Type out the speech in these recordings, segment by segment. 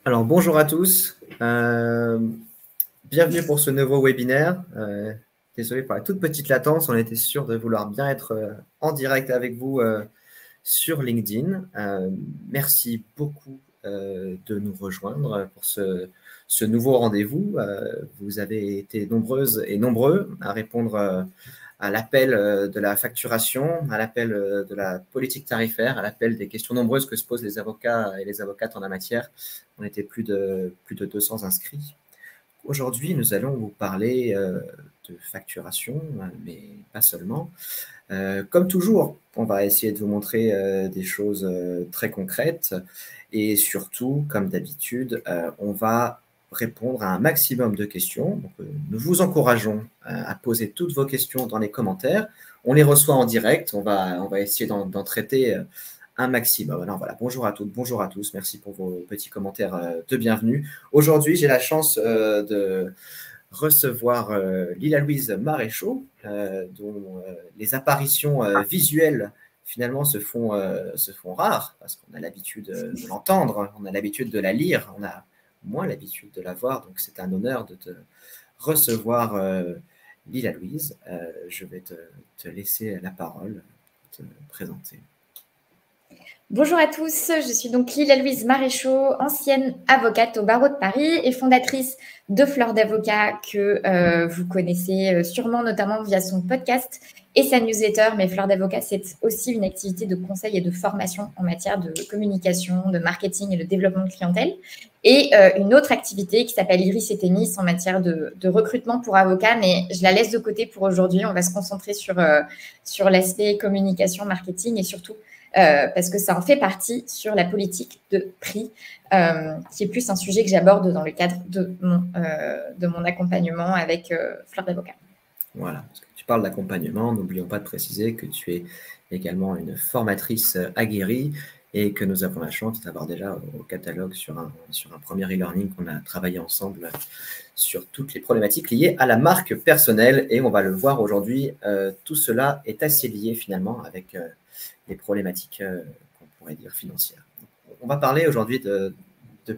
Alors, bonjour à tous. Bienvenue pour ce nouveau webinaire. Désolé pour la toute petite latence. On était sûr de vouloir bien être en direct avec vous sur LinkedIn. Merci beaucoup de nous rejoindre pour ce nouveau rendez-vous. Vous avez été nombreuses et nombreux à répondre à l'appel de la facturation, à l'appel de la politique tarifaire, à l'appel des questions nombreuses que se posent les avocats et les avocates en la matière. On était plus de 200 inscrits. Aujourd'hui, nous allons vous parler de facturation, mais pas seulement. Comme toujours, on va essayer de vous montrer des choses très concrètes et surtout, comme d'habitude, on va répondre à un maximum de questions. Donc, nous vous encourageons à poser toutes vos questions dans les commentaires. On les reçoit en direct. On va essayer d'en traiter un maximum. Alors voilà, bonjour à toutes, bonjour à tous. Merci pour vos petits commentaires de bienvenue. Aujourd'hui, j'ai la chance de recevoir Lila-Louise Maréchaux, dont les apparitions visuelles finalement se font rares, parce qu'on a l'habitude de l'entendre, on a l'habitude de la lire, on a moins l'habitude de la voir, donc c'est un honneur de te recevoir, Lila-Louise. Je vais te laisser la parole, te présenter. Bonjour à tous, je suis donc Lila-Louise Maréchaux, ancienne avocate au barreau de Paris et fondatrice de Fleur d'Avocat que vous connaissez sûrement notamment via son podcast et sa newsletter. Mais Fleur d'Avocat, c'est aussi une activité de conseil et de formation en matière de communication, de marketing et de développement de clientèle. Et une autre activité qui s'appelle Iris et Tennis en matière de recrutement pour avocats, mais je la laisse de côté pour aujourd'hui. On va se concentrer sur l'aspect communication, marketing et surtout parce que ça en fait partie sur la politique de prix, qui est plus un sujet que j'aborde dans le cadre de mon accompagnement avec Fleur d'Avocat. Voilà, parce que tu parles d'accompagnement, n'oublions pas de préciser que tu es également une formatrice aguerrie et que nous avons la chance d'avoir déjà au catalogue sur un premier e-learning qu'on a travaillé ensemble sur toutes les problématiques liées à la marque personnelle. Et on va le voir aujourd'hui, tout cela est assez lié finalement avec les problématiques qu'on pourrait dire financières. On va parler aujourd'hui de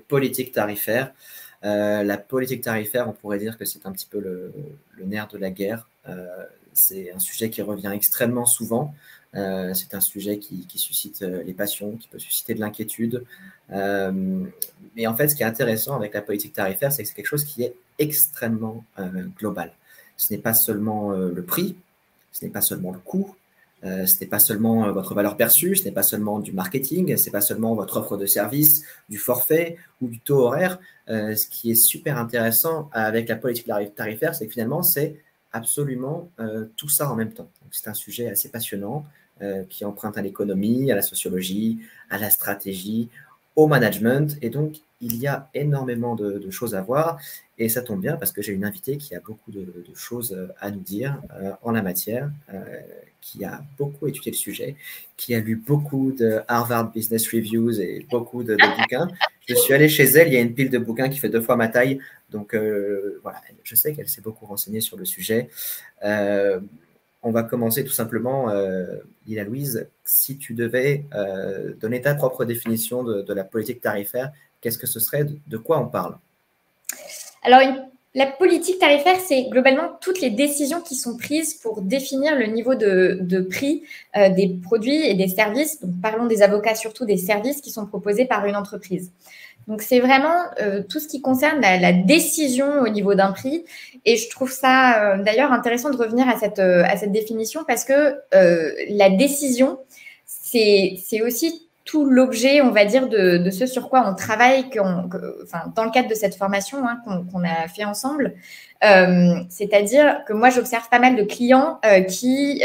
politique tarifaire. La politique tarifaire, on pourrait dire que c'est un petit peu le nerf de la guerre. C'est un sujet qui revient extrêmement souvent. C'est un sujet qui suscite les passions, qui peut susciter de l'inquiétude. Mais en fait, ce qui est intéressant avec la politique tarifaire, c'est que c'est quelque chose qui est extrêmement global. Ce n'est pas seulement le prix, ce n'est pas seulement le coût, ce n'est pas seulement votre valeur perçue, ce n'est pas seulement du marketing, ce n'est pas seulement votre offre de service, du forfait ou du taux horaire. Ce qui est super intéressant avec la politique tarifaire, c'est que finalement, c'est absolument tout ça en même temps. C'est un sujet assez passionnant qui emprunte à l'économie, à la sociologie, à la stratégie, au management. Et donc, il y a énormément de choses à voir. Et ça tombe bien parce que j'ai une invitée qui a beaucoup de choses à nous dire en la matière, qui a beaucoup étudié le sujet, qui a lu beaucoup de Harvard Business Reviews et beaucoup de bouquins. Je suis allé chez elle, il y a une pile de bouquins qui fait 2 fois ma taille. Donc, voilà, je sais qu'elle s'est beaucoup renseignée sur le sujet. On va commencer tout simplement, Lila-Louise, si tu devais donner ta propre définition de la politique tarifaire, qu'est-ce que ce serait? De quoi on parle? Alors, la politique tarifaire, c'est globalement toutes les décisions qui sont prises pour définir le niveau de prix des produits et des services. Donc, parlons des avocats, surtout des services qui sont proposés par une entreprise. Donc, c'est vraiment tout ce qui concerne la décision au niveau d'un prix. Et je trouve ça d'ailleurs intéressant de revenir à cette définition parce que la décision, c'est aussi tout l'objet, on va dire, de ce sur quoi on travaille dans le cadre de cette formation qu'on a fait ensemble. C'est-à-dire que moi, j'observe pas mal de clients qui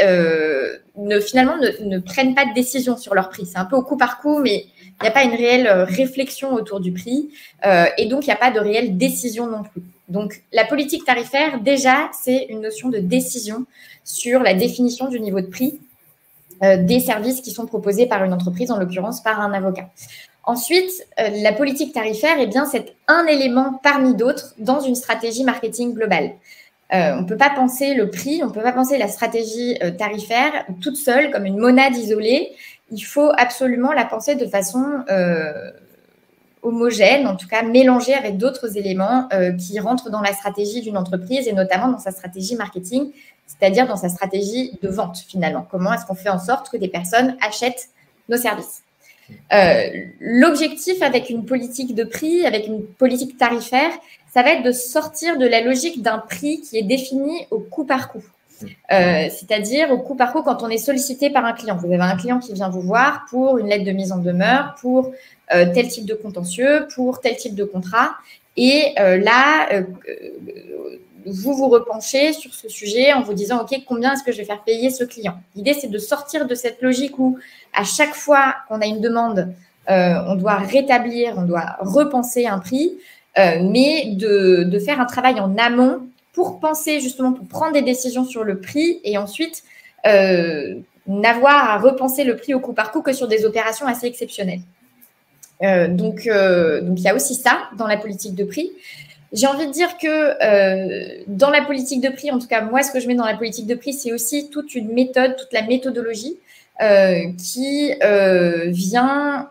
finalement ne prennent pas de décision sur leur prix. C'est un peu au coup par coup, mais il n'y a pas une réelle réflexion autour du prix et donc il n'y a pas de réelle décision non plus. Donc, la politique tarifaire, déjà, c'est une notion de décision sur la définition du niveau de prix des services qui sont proposés par une entreprise, en l'occurrence par un avocat. Ensuite, la politique tarifaire, eh bien, c'est un élément parmi d'autres dans une stratégie marketing globale. On ne peut pas penser le prix, on ne peut pas penser la stratégie tarifaire toute seule comme une monade isolée. Il faut absolument la penser de façon homogène, en tout cas mélangé avec d'autres éléments qui rentrent dans la stratégie d'une entreprise et notamment dans sa stratégie marketing, c'est-à-dire dans sa stratégie de vente finalement. Comment est-ce qu'on fait en sorte que des personnes achètent nos services? L'objectif avec une politique de prix, avec une politique tarifaire, ça va être de sortir de la logique d'un prix qui est défini au coup par coup. C'est-à-dire au coup par coup quand on est sollicité par un client. Vous avez un client qui vient vous voir pour une lettre de mise en demeure, pour tel type de contentieux, pour tel type de contrat. Et vous vous repenchez sur ce sujet en vous disant, OK, combien est-ce que je vais faire payer ce client? L'idée, c'est de sortir de cette logique où à chaque fois qu'on a une demande, on doit rétablir, on doit repenser un prix, mais de faire un travail en amont pour penser justement, pour prendre des décisions sur le prix et ensuite n'avoir à repenser le prix au coup par coup que sur des opérations assez exceptionnelles. Donc, il y a aussi ça dans la politique de prix. J'ai envie de dire que dans la politique de prix, en tout cas, moi, ce que je mets dans la politique de prix, c'est aussi toute une méthode, toute la méthodologie qui vient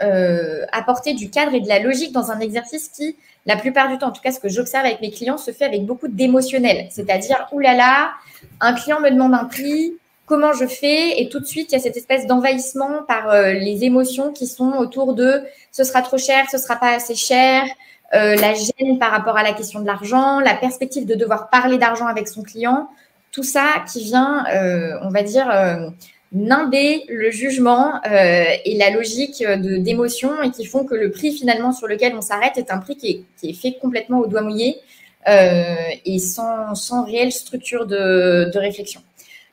apporter du cadre et de la logique dans un exercice qui, la plupart du temps, en tout cas, ce que j'observe avec mes clients, se fait avec beaucoup d'émotionnel. C'est-à-dire, oulala, un client me demande un prix, comment je fais? Et tout de suite, il y a cette espèce d'envahissement par les émotions qui sont autour de ce sera trop cher, ce sera pas assez cher, la gêne par rapport à la question de l'argent, la perspective de devoir parler d'argent avec son client, tout ça qui vient, on va dire, nimber le jugement et la logique d'émotion et qui font que le prix finalement sur lequel on s'arrête est un prix qui est fait complètement au doigt mouillé et sans réelle structure de réflexion.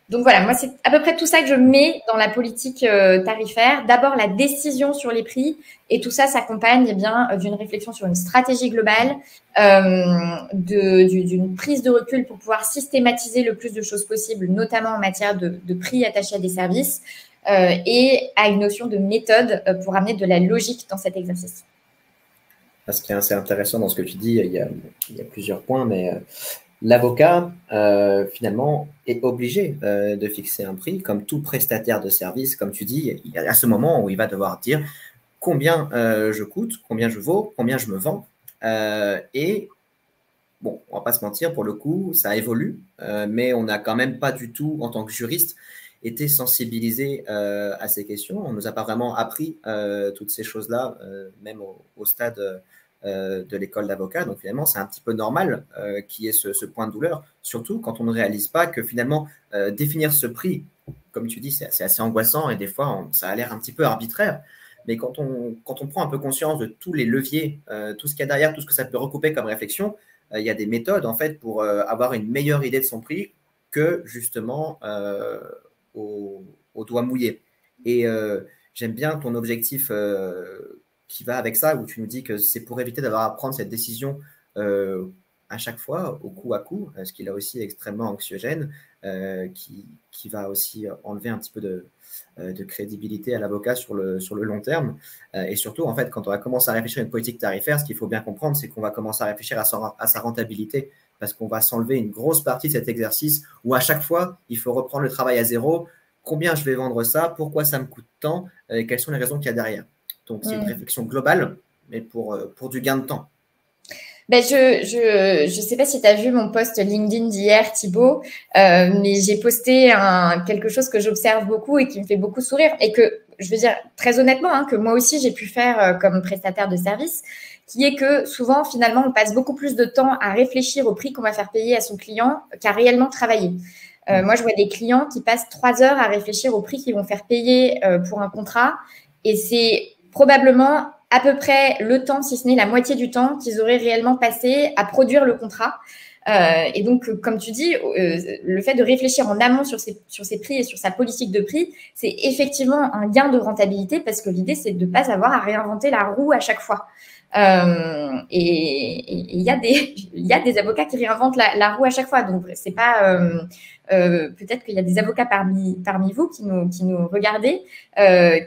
Donc voilà, moi, c'est à peu près tout ça que je mets dans la politique tarifaire. D'abord, la décision sur les prix et tout ça s'accompagne d'une réflexion sur une stratégie globale, d'une prise de recul pour pouvoir systématiser le plus de choses possibles, notamment en matière de prix attachés à des services et à une notion de méthode pour amener de la logique dans cet exercice. Ce qui est assez intéressant dans ce que tu dis, il y a plusieurs points, mais l'avocat, finalement, est obligé de fixer un prix, comme tout prestataire de service, comme tu dis, il y a à ce moment où il va devoir dire combien je coûte, combien je vaux, combien je me vends. Et bon, on ne va pas se mentir, pour le coup, ça évolue, mais on n'a quand même pas du tout, en tant que juriste, été sensibilisé à ces questions. On ne nous a pas vraiment appris toutes ces choses-là, même au stade de l'école d'avocat. Donc finalement, c'est un petit peu normal qu'il y ait ce point de douleur, surtout quand on ne réalise pas que finalement, définir ce prix, comme tu dis, c'est assez angoissant et des fois, ça a l'air un petit peu arbitraire. Mais quand on prend un peu conscience de tous les leviers, tout ce qu'il y a derrière, tout ce que ça peut recouper comme réflexion, il y a des méthodes en fait pour avoir une meilleure idée de son prix que justement au doigt mouillé. Et j'aime bien ton objectif qui va avec ça, où tu nous dis que c'est pour éviter d'avoir à prendre cette décision à chaque fois, au coup à coup, ce qui est là aussi extrêmement anxiogène, qui va aussi enlever un petit peu de crédibilité à l'avocat sur le long terme. Et surtout, en fait, quand on va commencer à réfléchir à une politique tarifaire, ce qu'il faut bien comprendre, c'est qu'on va commencer à réfléchir à sa rentabilité, parce qu'on va s'enlever une grosse partie de cet exercice où à chaque fois, il faut reprendre le travail à zéro. Combien je vais vendre ça? Pourquoi ça me coûte tant? Et quelles sont les raisons qu'il y a derrière? Donc, c'est une réflexion globale, mais pour du gain de temps. Ben je sais pas si tu as vu mon post LinkedIn d'hier, Thibaut, mais j'ai posté quelque chose que j'observe beaucoup et qui me fait beaucoup sourire et que, je veux dire très honnêtement, que moi aussi j'ai pu faire comme prestataire de service, qui est que souvent, finalement, on passe beaucoup plus de temps à réfléchir au prix qu'on va faire payer à son client qu'à réellement travailler. Moi, je vois des clients qui passent 3 heures à réfléchir au prix qu'ils vont faire payer pour un contrat et c'est probablement à peu près le temps, si ce n'est la moitié du temps qu'ils auraient réellement passé à produire le contrat. Et donc, comme tu dis, le fait de réfléchir en amont sur ses prix et sur sa politique de prix, c'est effectivement un gain de rentabilité parce que l'idée, c'est de ne pas avoir à réinventer la roue à chaque fois. Et il y a des avocats qui réinventent la roue à chaque fois. Donc, c'est pas peut-être qu'il y a des avocats parmi vous qui nous regardez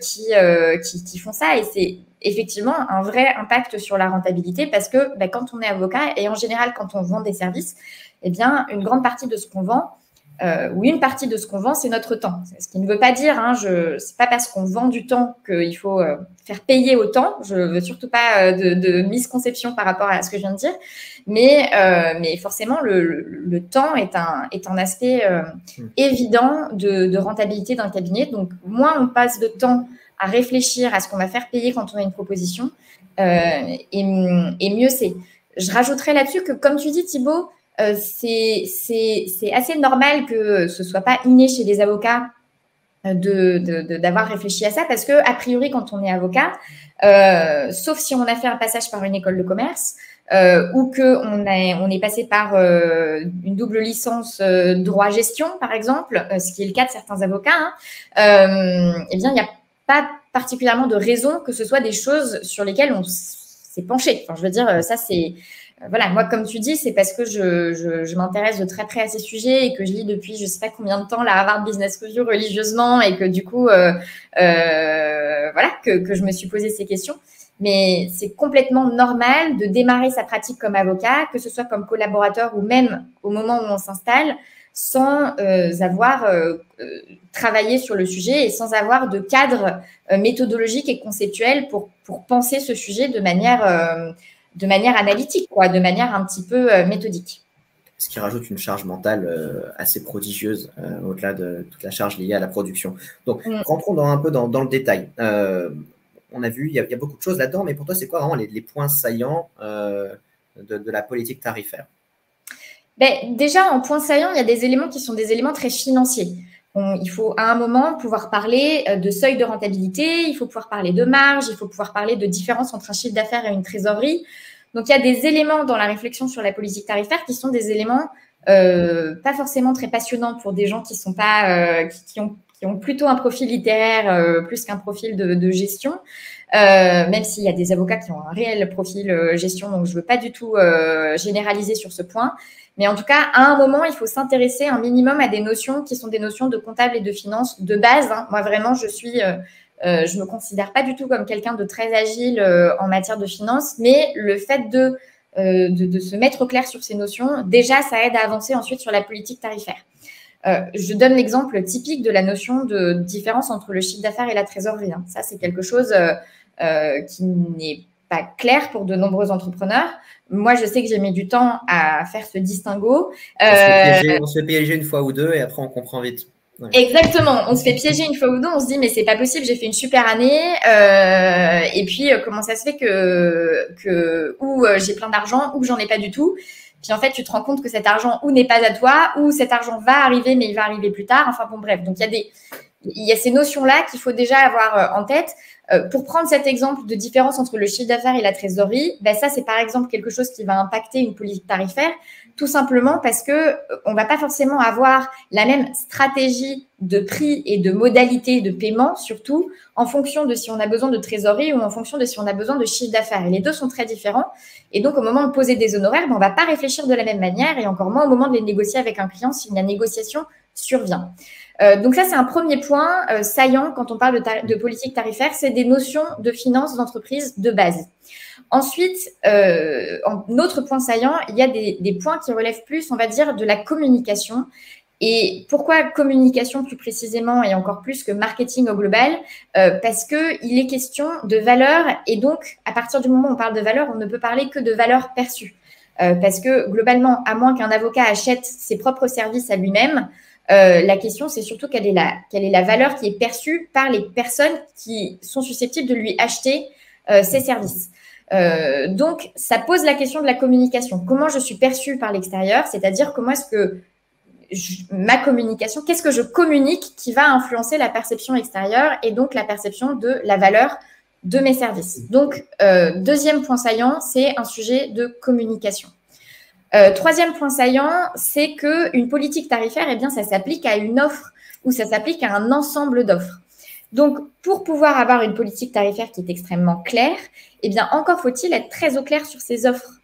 qui font ça et c'est effectivement un vrai impact sur la rentabilité parce que quand on est avocat et en général quand on vend des services, eh bien une grande partie de ce qu'on vend, ou une partie de ce qu'on vend, c'est notre temps. Ce qui ne veut pas dire, hein, c'est pas parce qu'on vend du temps qu'il faut faire payer autant. Je veux surtout pas de misconception par rapport à ce que je viens de dire, mais forcément le temps est un aspect évident de rentabilité d'un cabinet. Donc moins on passe de temps à réfléchir à ce qu'on va faire payer quand on a une proposition, et mieux c'est. Je rajouterais là-dessus que, comme tu dis, Thibaut, c'est assez normal que ce ne soit pas inné chez les avocats d'avoir réfléchi à ça, parce que, a priori, quand on est avocat, sauf si on a fait un passage par une école de commerce, ou qu'on est passé par une double licence droit-gestion, par exemple, ce qui est le cas de certains avocats, eh bien, il n'y a pas particulièrement de raison que ce soit des choses sur lesquelles on s'est penché. Enfin, je veux dire, ça, c'est... Voilà, moi, comme tu dis, c'est parce que je m'intéresse de très près à ces sujets et que je lis depuis je ne sais pas combien de temps la Harvard Business Review religieusement, et que du coup, voilà, que je me suis posé ces questions. Mais c'est complètement normal de démarrer sa pratique comme avocat, que ce soit comme collaborateur ou même au moment où on s'installe, sans avoir travaillé sur le sujet et sans avoir de cadre méthodologique et conceptuel pour penser ce sujet de manière analytique, quoi, de manière un petit peu méthodique. Ce qui rajoute une charge mentale assez prodigieuse, au-delà de toute la charge liée à la production. Donc, rentrons un peu dans le détail. On a vu, il y a beaucoup de choses là-dedans, mais pour toi, c'est quoi vraiment les points saillants de la politique tarifaire? Déjà, en points saillants, il y a des éléments qui sont des éléments très financiers. Il faut à un moment pouvoir parler de seuil de rentabilité, il faut pouvoir parler de marge, il faut pouvoir parler de différence entre un chiffre d'affaires et une trésorerie. Donc, il y a des éléments dans la réflexion sur la politique tarifaire qui sont des éléments pas forcément très passionnants pour des gens qui sont pas, qui ont plutôt un profil littéraire plus qu'un profil de gestion, même s'il y a des avocats qui ont un réel profil gestion, donc je ne veux pas du tout généraliser sur ce point. Mais en tout cas, à un moment, il faut s'intéresser un minimum à des notions qui sont des notions de comptable et de finance de base. Moi, vraiment, je me considère pas du tout comme quelqu'un de très agile en matière de finance, mais le fait de se mettre au clair sur ces notions, déjà, ça aide à avancer ensuite sur la politique tarifaire. Je donne l'exemple typique de la notion de différence entre le chiffre d'affaires et la trésorerie. Ça, c'est quelque chose qui n'est pas clair pour de nombreux entrepreneurs. Moi, je sais que j'ai mis du temps à faire ce distinguo. On se fait piéger une fois ou deux et après, on comprend vite. Ouais. Exactement. On se fait piéger une fois ou deux. On se dit, mais c'est pas possible, j'ai fait une super année. Et puis, comment ça se fait que j'ai plein d'argent ou que j'en ai pas du tout. Puis en fait, tu te rends compte que cet argent ou n'est pas à toi, ou cet argent va arriver, mais il va arriver plus tard. Enfin bon, bref. Donc, il y a ces notions-là qu'il faut déjà avoir en tête. Pour prendre cet exemple de différence entre le chiffre d'affaires et la trésorerie, ça, c'est par exemple quelque chose qui va impacter une politique tarifaire, tout simplement parce que on va pas forcément avoir la même stratégie de prix et de modalité de paiement, surtout en fonction de si on a besoin de trésorerie ou en fonction de si on a besoin de chiffre d'affaires. Et les deux sont très différents. Et donc, au moment de poser des honoraires, on va pas réfléchir de la même manière, et encore moins au moment de les négocier avec un client si la négociation survient. Donc ça, c'est un premier point saillant quand on parle de politique tarifaire, c'est des notions de finance d'entreprise de base. Ensuite, en autre point saillant, il y a des points qui relèvent plus, on va dire, de la communication. Et pourquoi communication plus précisément et encore plus que marketing au global? Parce qu'il est question de valeur, et donc, à partir du moment où on parle de valeur, on ne peut parler que de valeur perçue. Parce que globalement, à moins qu'un avocat achète ses propres services à lui-même, la question, c'est surtout quelle est la valeur qui est perçue par les personnes qui sont susceptibles de lui acheter ses services. Donc, ça pose la question de la communication. Comment je suis perçue par l'extérieur, c'est-à-dire comment est-ce que ma communication, qu'est-ce que je communique qui va influencer la perception extérieure et donc la perception de la valeur de mes services. Donc, deuxième point saillant, c'est un sujet de communication. Troisième point saillant, c'est qu'une politique tarifaire, eh bien, ça s'applique à une offre ou ça s'applique à un ensemble d'offres. Donc, pour pouvoir avoir une politique tarifaire qui est extrêmement claire, eh bien, encore faut-il être très au clair sur ces offres.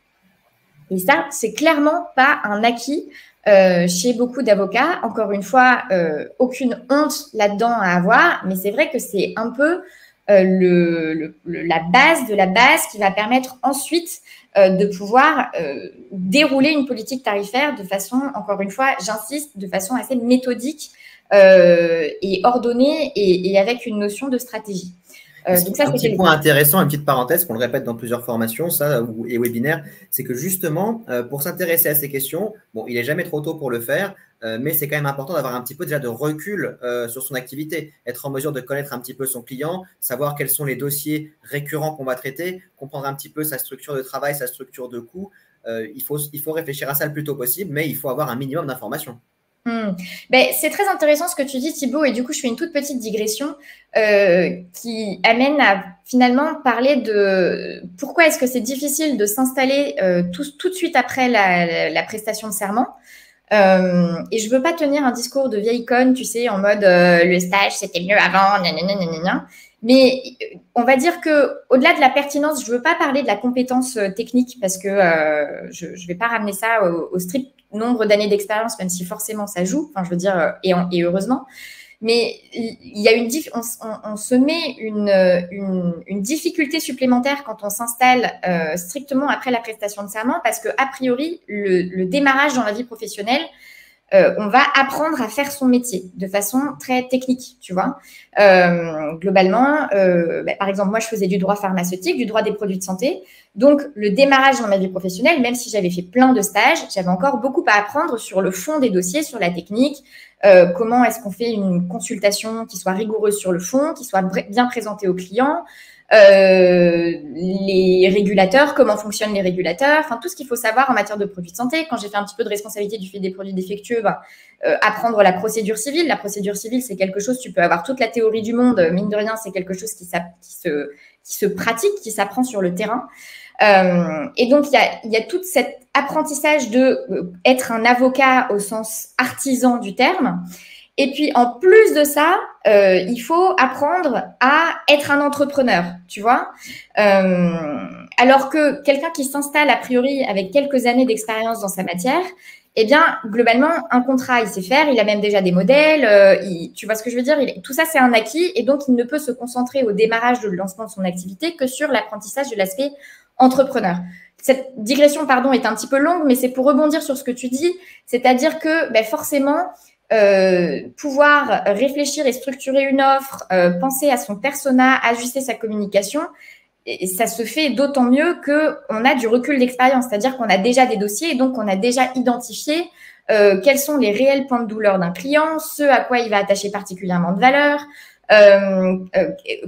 Et ça, c'est clairement pas un acquis chez beaucoup d'avocats. Encore une fois, aucune honte là-dedans à avoir, mais c'est vrai que c'est un peu la base de la base qui va permettre ensuite de pouvoir dérouler une politique tarifaire de façon, encore une fois, j'insiste, de façon assez méthodique et ordonnée et avec une notion de stratégie. Donc ça, un petit point intéressant, une petite parenthèse qu'on le répète dans plusieurs formations et webinaires, c'est que justement, pour s'intéresser à ces questions, bon, il n'est jamais trop tôt pour le faire, mais c'est quand même important d'avoir un petit peu déjà de recul sur son activité, être en mesure de connaître un petit peu son client, savoir quels sont les dossiers récurrents qu'on va traiter, comprendre un petit peu sa structure de travail, sa structure de coût. Il faut réfléchir à ça le plus tôt possible, mais il faut avoir un minimum d'informations. Ben, c'est très intéressant ce que tu dis, Thibaut, et du coup, je fais une toute petite digression qui amène à finalement parler de pourquoi est-ce que c'est difficile de s'installer tout de suite après la prestation de serment. Et je veux pas tenir un discours de vieille conne, tu sais, en mode le stage, c'était mieux avant, nanana. Mais on va dire que au-delà de la pertinence, je veux pas parler de la compétence technique parce que je vais pas ramener ça au strict nombre d'années d'expérience, même si forcément ça joue. Enfin, je veux dire, et heureusement. Mais il y a on se met une difficulté supplémentaire quand on s'installe strictement après la prestation de serment parce que a priori, le démarrage dans la vie professionnelle, on va apprendre à faire son métier de façon très technique, tu vois. Globalement, par exemple, moi, je faisais du droit pharmaceutique, du droit des produits de santé. Donc, le démarrage dans ma vie professionnelle, même si j'avais fait plein de stages, j'avais encore beaucoup à apprendre sur le fond des dossiers, sur la technique. Comment est-ce qu'on fait une consultation qui soit rigoureuse sur le fond, qui soit bien présentée au client, les régulateurs, comment fonctionnent les régulateurs, enfin tout ce qu'il faut savoir en matière de produits de santé. Quand j'ai fait un petit peu de responsabilité du fait des produits défectueux, apprendre la procédure civile. La procédure civile, c'est quelque chose, tu peux avoir toute la théorie du monde, mine de rien, c'est quelque chose qui se pratique, qui s'apprend sur le terrain. Et donc, il y a tout cet apprentissage de être un avocat au sens artisan du terme. Et puis, en plus de ça, il faut apprendre à être un entrepreneur, tu vois. Alors que quelqu'un qui s'installe a priori avec quelques années d'expérience dans sa matière, eh bien, globalement, un contrat, il sait faire, il a même déjà des modèles, tu vois ce que je veux dire, tout ça, c'est un acquis, et donc il ne peut se concentrer au démarrage de lancement de son activité que sur l'apprentissage de l'aspect entrepreneur. Cette digression, pardon, est un petit peu longue, mais c'est pour rebondir sur ce que tu dis, c'est-à-dire que forcément, pouvoir réfléchir et structurer une offre, penser à son persona, ajuster sa communication, et ça se fait d'autant mieux qu'on a du recul d'expérience, c'est-à-dire qu'on a déjà des dossiers et donc on a déjà identifié quels sont les réels points de douleur d'un client, ce à quoi il va attacher particulièrement de valeur,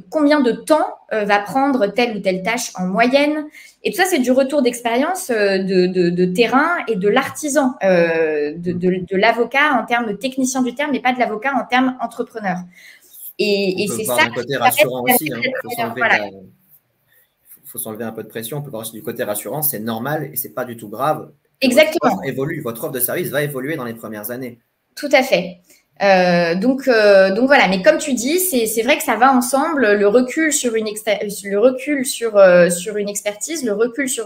combien de temps va prendre telle ou telle tâche en moyenne. Et tout ça, c'est du retour d'expérience de terrain et de l'artisan, de l'avocat en termes de technicien du terme, mais pas de l'avocat en termes entrepreneur. Et c'est ça. Un côté rassurant aussi. Faut s'enlever un peu de pression. On peut voir du côté rassurant, c'est normal et c'est pas du tout grave. Exactement. Votre offre de service va évoluer dans les premières années. Tout à fait. Donc voilà, mais comme tu dis, c'est vrai que ça va ensemble, le recul sur une expertise, le recul sur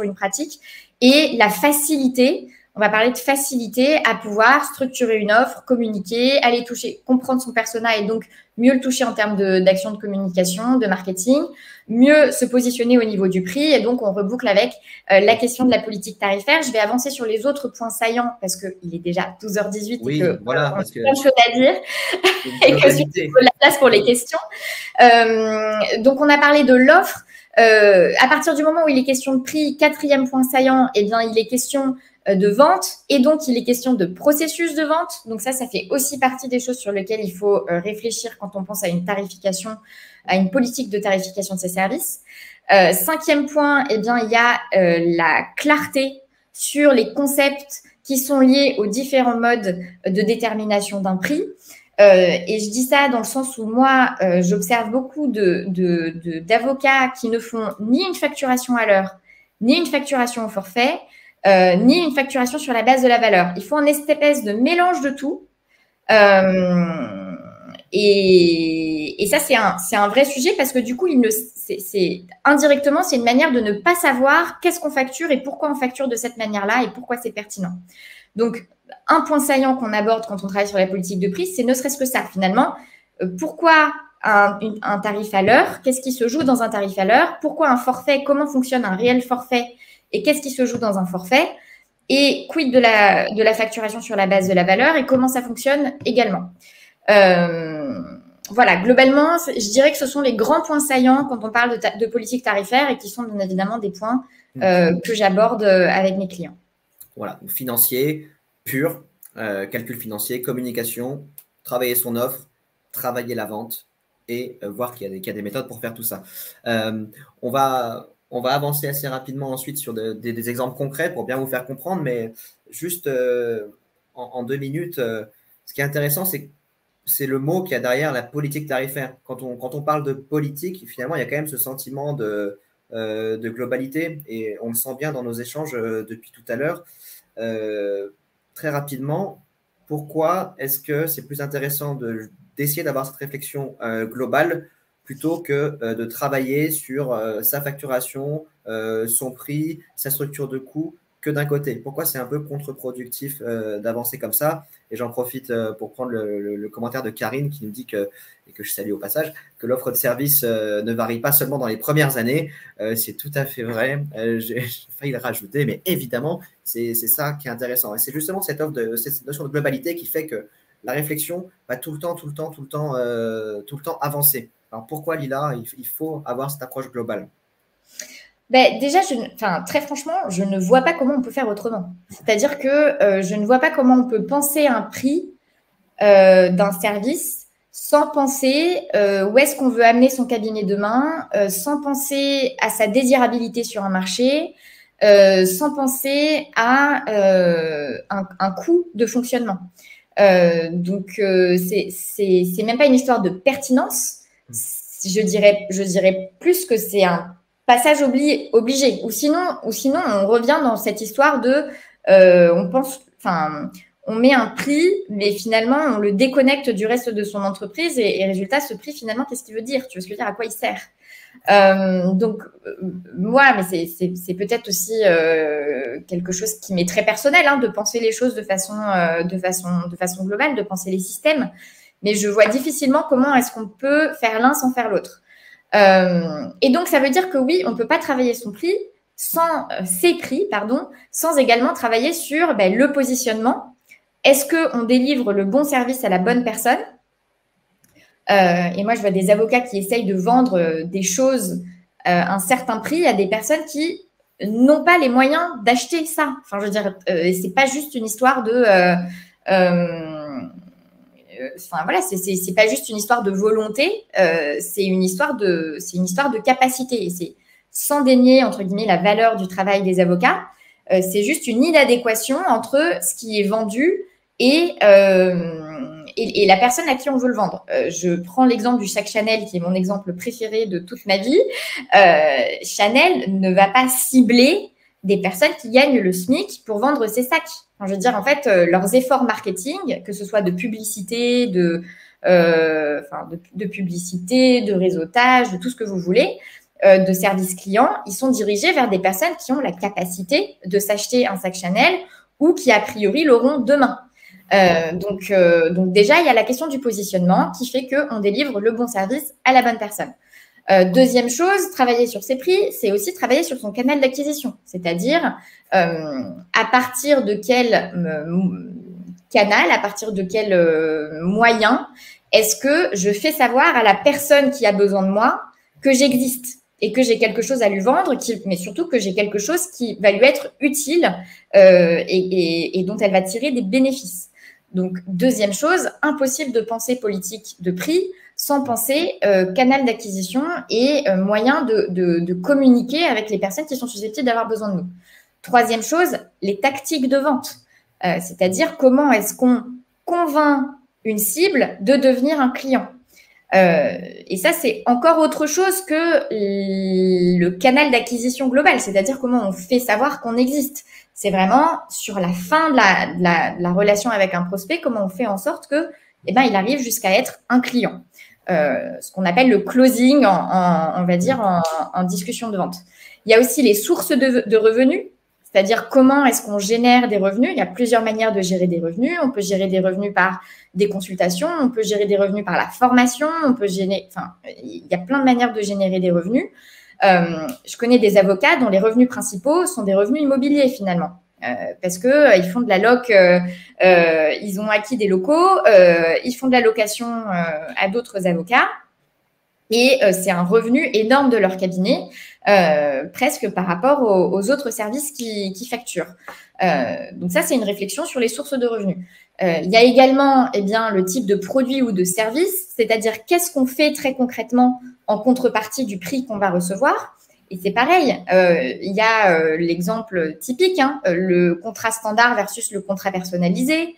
une pratique et la facilité. On va parler de facilité à pouvoir structurer une offre, communiquer, aller toucher, comprendre son persona et donc mieux le toucher en termes d'action de communication, de marketing, mieux se positionner au niveau du prix. Et donc, on reboucle avec la question de la politique tarifaire. Je vais avancer sur les autres points saillants parce qu'il est déjà 12h18 oui, et que voilà, on a plein de choses à dire et que il faut de la place pour les questions. Donc, on a parlé de l'offre. À partir du moment où il est question de prix, quatrième point saillant, eh bien, il est question de vente et donc il est question de processus de vente. Donc ça fait aussi partie des choses sur lesquelles il faut réfléchir quand on pense à une tarification, à une politique de tarification de ces services. Cinquième point, eh bien, il y a la clarté sur les concepts qui sont liés aux différents modes de détermination d'un prix. Et je dis ça dans le sens où moi, j'observe beaucoup d'avocats qui ne font ni une facturation à l'heure, ni une facturation au forfait, ni une facturation sur la base de la valeur. Il faut une espèce de mélange de tout. Et ça, c'est un vrai sujet parce que du coup, indirectement, c'est une manière de ne pas savoir qu'est-ce qu'on facture et pourquoi on facture de cette manière-là et pourquoi c'est pertinent. Donc, un point saillant qu'on aborde quand on travaille sur la politique de prix, c'est ne serait-ce que ça, finalement. Pourquoi un tarif à l'heure, qu'est-ce qui se joue dans un tarif à l'heure, pourquoi un forfait, comment fonctionne un réel forfait et qu'est-ce qui se joue dans un forfait, et quid de la facturation sur la base de la valeur et comment ça fonctionne également. Voilà, globalement, je dirais que ce sont les grands points saillants quand on parle de politique tarifaire et qui sont bien évidemment des points que j'aborde avec mes clients. Voilà, financier, pur, calcul financier, communication, travailler son offre, travailler la vente et voir qu'il y a des méthodes pour faire tout ça. On va avancer assez rapidement ensuite sur des exemples concrets pour bien vous faire comprendre, mais juste en 2 minutes, ce qui est intéressant, c'est le mot qu'il y a derrière la politique tarifaire. Quand on parle de politique, finalement, il y a quand même ce sentiment de globalité et on le sent bien dans nos échanges depuis tout à l'heure. Très rapidement, pourquoi est-ce que c'est plus intéressant d'essayer d'avoir cette réflexion globale plutôt que de travailler sur sa facturation, son prix, sa structure de coût que d'un côté? Pourquoi c'est un peu contre-productif d'avancer comme ça? Et j'en profite pour prendre le commentaire de Karine qui nous dit et que je salue au passage, que l'offre de service ne varie pas seulement dans les premières années. C'est tout à fait vrai. J'ai failli le rajouter, mais évidemment, c'est ça qui est intéressant. Et c'est justement cette notion de globalité qui fait que la réflexion va tout le temps avancer. Alors pourquoi, Lila, il faut avoir cette approche globale? Ben, déjà, très franchement, je ne vois pas comment on peut faire autrement. C'est-à-dire que je ne vois pas comment on peut penser un prix d'un service sans penser où est-ce qu'on veut amener son cabinet demain, sans penser à sa désirabilité sur un marché, sans penser à un coût de fonctionnement. Donc, c'est même pas une histoire de pertinence. Je dirais plus que c'est un passage obligé. Ou sinon, on revient dans cette histoire de on met un prix, mais finalement, on le déconnecte du reste de son entreprise et résultat, ce prix, finalement, qu'est-ce qu'il veut dire? Tu vois ce que je veux dire? À quoi il sert? Moi, mais c'est peut-être aussi quelque chose qui m'est très personnel, hein, de penser les choses de façon globale, de penser les systèmes. Mais je vois difficilement comment est-ce qu'on peut faire l'un sans faire l'autre. Et donc, ça veut dire que oui, on ne peut pas travailler ses prix, sans également travailler sur le positionnement. Est-ce qu'on délivre le bon service à la bonne personne? Et moi, je vois des avocats qui essayent de vendre des choses à un certain prix à des personnes qui n'ont pas les moyens d'acheter ça. Enfin, je veux dire, c'est pas juste une histoire de... c'est pas juste une histoire de volonté, c'est une histoire de capacité. Et c'est sans dénier, entre guillemets, la valeur du travail des avocats. C'est juste une inadéquation entre ce qui est vendu et la personne à qui on veut le vendre. Je prends l'exemple du sac Chanel, qui est mon exemple préféré de toute ma vie. Chanel ne va pas cibler des personnes qui gagnent le SMIC pour vendre ses sacs. Enfin, je veux dire, en fait, leurs efforts marketing, que ce soit de publicité, de publicité, de réseautage, de tout ce que vous voulez, de service client, ils sont dirigés vers des personnes qui ont la capacité de s'acheter un sac Chanel ou qui, a priori, l'auront demain. Donc déjà, il y a la question du positionnement qui fait qu'on délivre le bon service à la bonne personne. Deuxième chose, travailler sur ses prix, c'est aussi travailler sur son canal d'acquisition. C'est-à-dire, à partir de quel canal, à partir de quel moyen, est-ce que je fais savoir à la personne qui a besoin de moi que j'existe et que j'ai quelque chose à lui vendre, mais surtout que j'ai quelque chose qui va lui être utile et dont elle va tirer des bénéfices. Donc, deuxième chose, impossible de penser politique de prix sans penser canal d'acquisition et moyen de communiquer avec les personnes qui sont susceptibles d'avoir besoin de nous. Troisième chose, les tactiques de vente. C'est-à-dire comment est-ce qu'on convainc une cible de devenir un client. Et ça, c'est encore autre chose que le canal d'acquisition global, c'est-à-dire comment on fait savoir qu'on existe. C'est vraiment sur la fin de la relation avec un prospect, comment on fait en sorte que, il arrive jusqu'à être un client. Ce qu'on appelle le closing, on va dire, en discussion de vente. Il y a aussi les sources de revenus, c'est-à-dire comment est-ce qu'on génère des revenus. Il y a plusieurs manières de gérer des revenus. On peut gérer des revenus par des consultations, on peut gérer des revenus par la formation, on peut générer, enfin, il y a plein de manières de générer des revenus. Je connais des avocats dont les revenus principaux sont des revenus immobiliers finalement. Parce qu'ils font de la loc, ils ont acquis des locaux, ils font de la location à d'autres avocats. Et c'est un revenu énorme de leur cabinet, presque par rapport aux autres services qui facturent. Donc ça, c'est une réflexion sur les sources de revenus. Il y a également le type de produit ou de service, c'est-à-dire qu'est-ce qu'on fait très concrètement en contrepartie du prix qu'on va recevoir. Et c'est pareil, il y a l'exemple typique, le contrat standard versus le contrat personnalisé.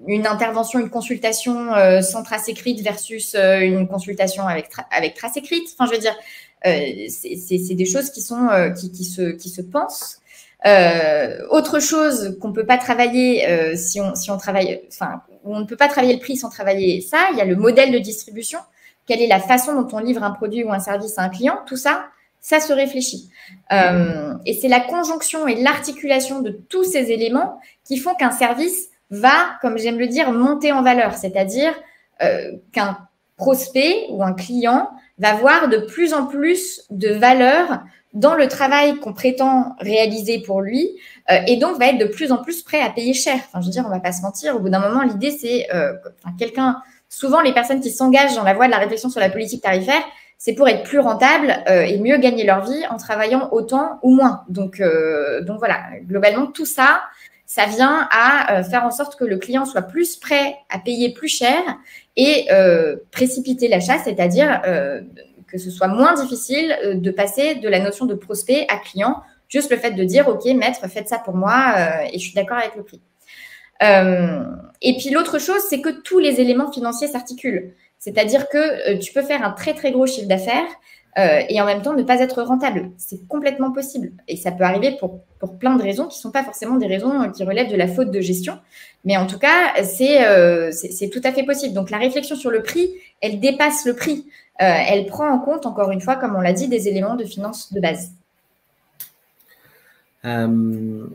Une intervention, une consultation sans trace écrite versus une consultation avec trace écrite. Enfin, je veux dire, c'est des choses qui se pensent. Autre chose qu'on ne peut pas travailler si on travaille, enfin, on ne peut pas travailler le prix sans travailler ça, il y a le modèle de distribution. Quelle est la façon dont on livre un produit ou un service à un client? Tout ça, ça se réfléchit. Et c'est la conjonction et l'articulation de tous ces éléments qui font qu'un service va, comme j'aime le dire, monter en valeur. C'est-à-dire qu'un prospect ou un client va voir de plus en plus de valeur dans le travail qu'on prétend réaliser pour lui et donc va être de plus en plus prêt à payer cher. Enfin, je veux dire, on ne va pas se mentir. Au bout d'un moment, l'idée, c'est souvent, les personnes qui s'engagent dans la voie de la réflexion sur la politique tarifaire, c'est pour être plus rentable et mieux gagner leur vie en travaillant autant ou moins. Donc voilà, globalement, tout ça, ça vient à faire en sorte que le client soit plus prêt à payer plus cher et précipiter l'achat, c'est-à-dire que ce soit moins difficile de passer de la notion de prospect à client, juste le fait de dire « Ok, maître, faites ça pour moi et je suis d'accord avec le prix ». Et puis l'autre chose, c'est que tous les éléments financiers s'articulent. C'est-à-dire que tu peux faire un très, très gros chiffre d'affaires et en même temps ne pas être rentable. C'est complètement possible. Et ça peut arriver pour plein de raisons qui ne sont pas forcément des raisons qui relèvent de la faute de gestion. Mais en tout cas, c'est tout à fait possible. Donc la réflexion sur le prix, elle dépasse le prix. Elle prend en compte, encore une fois, comme on l'a dit, des éléments de finance de base. On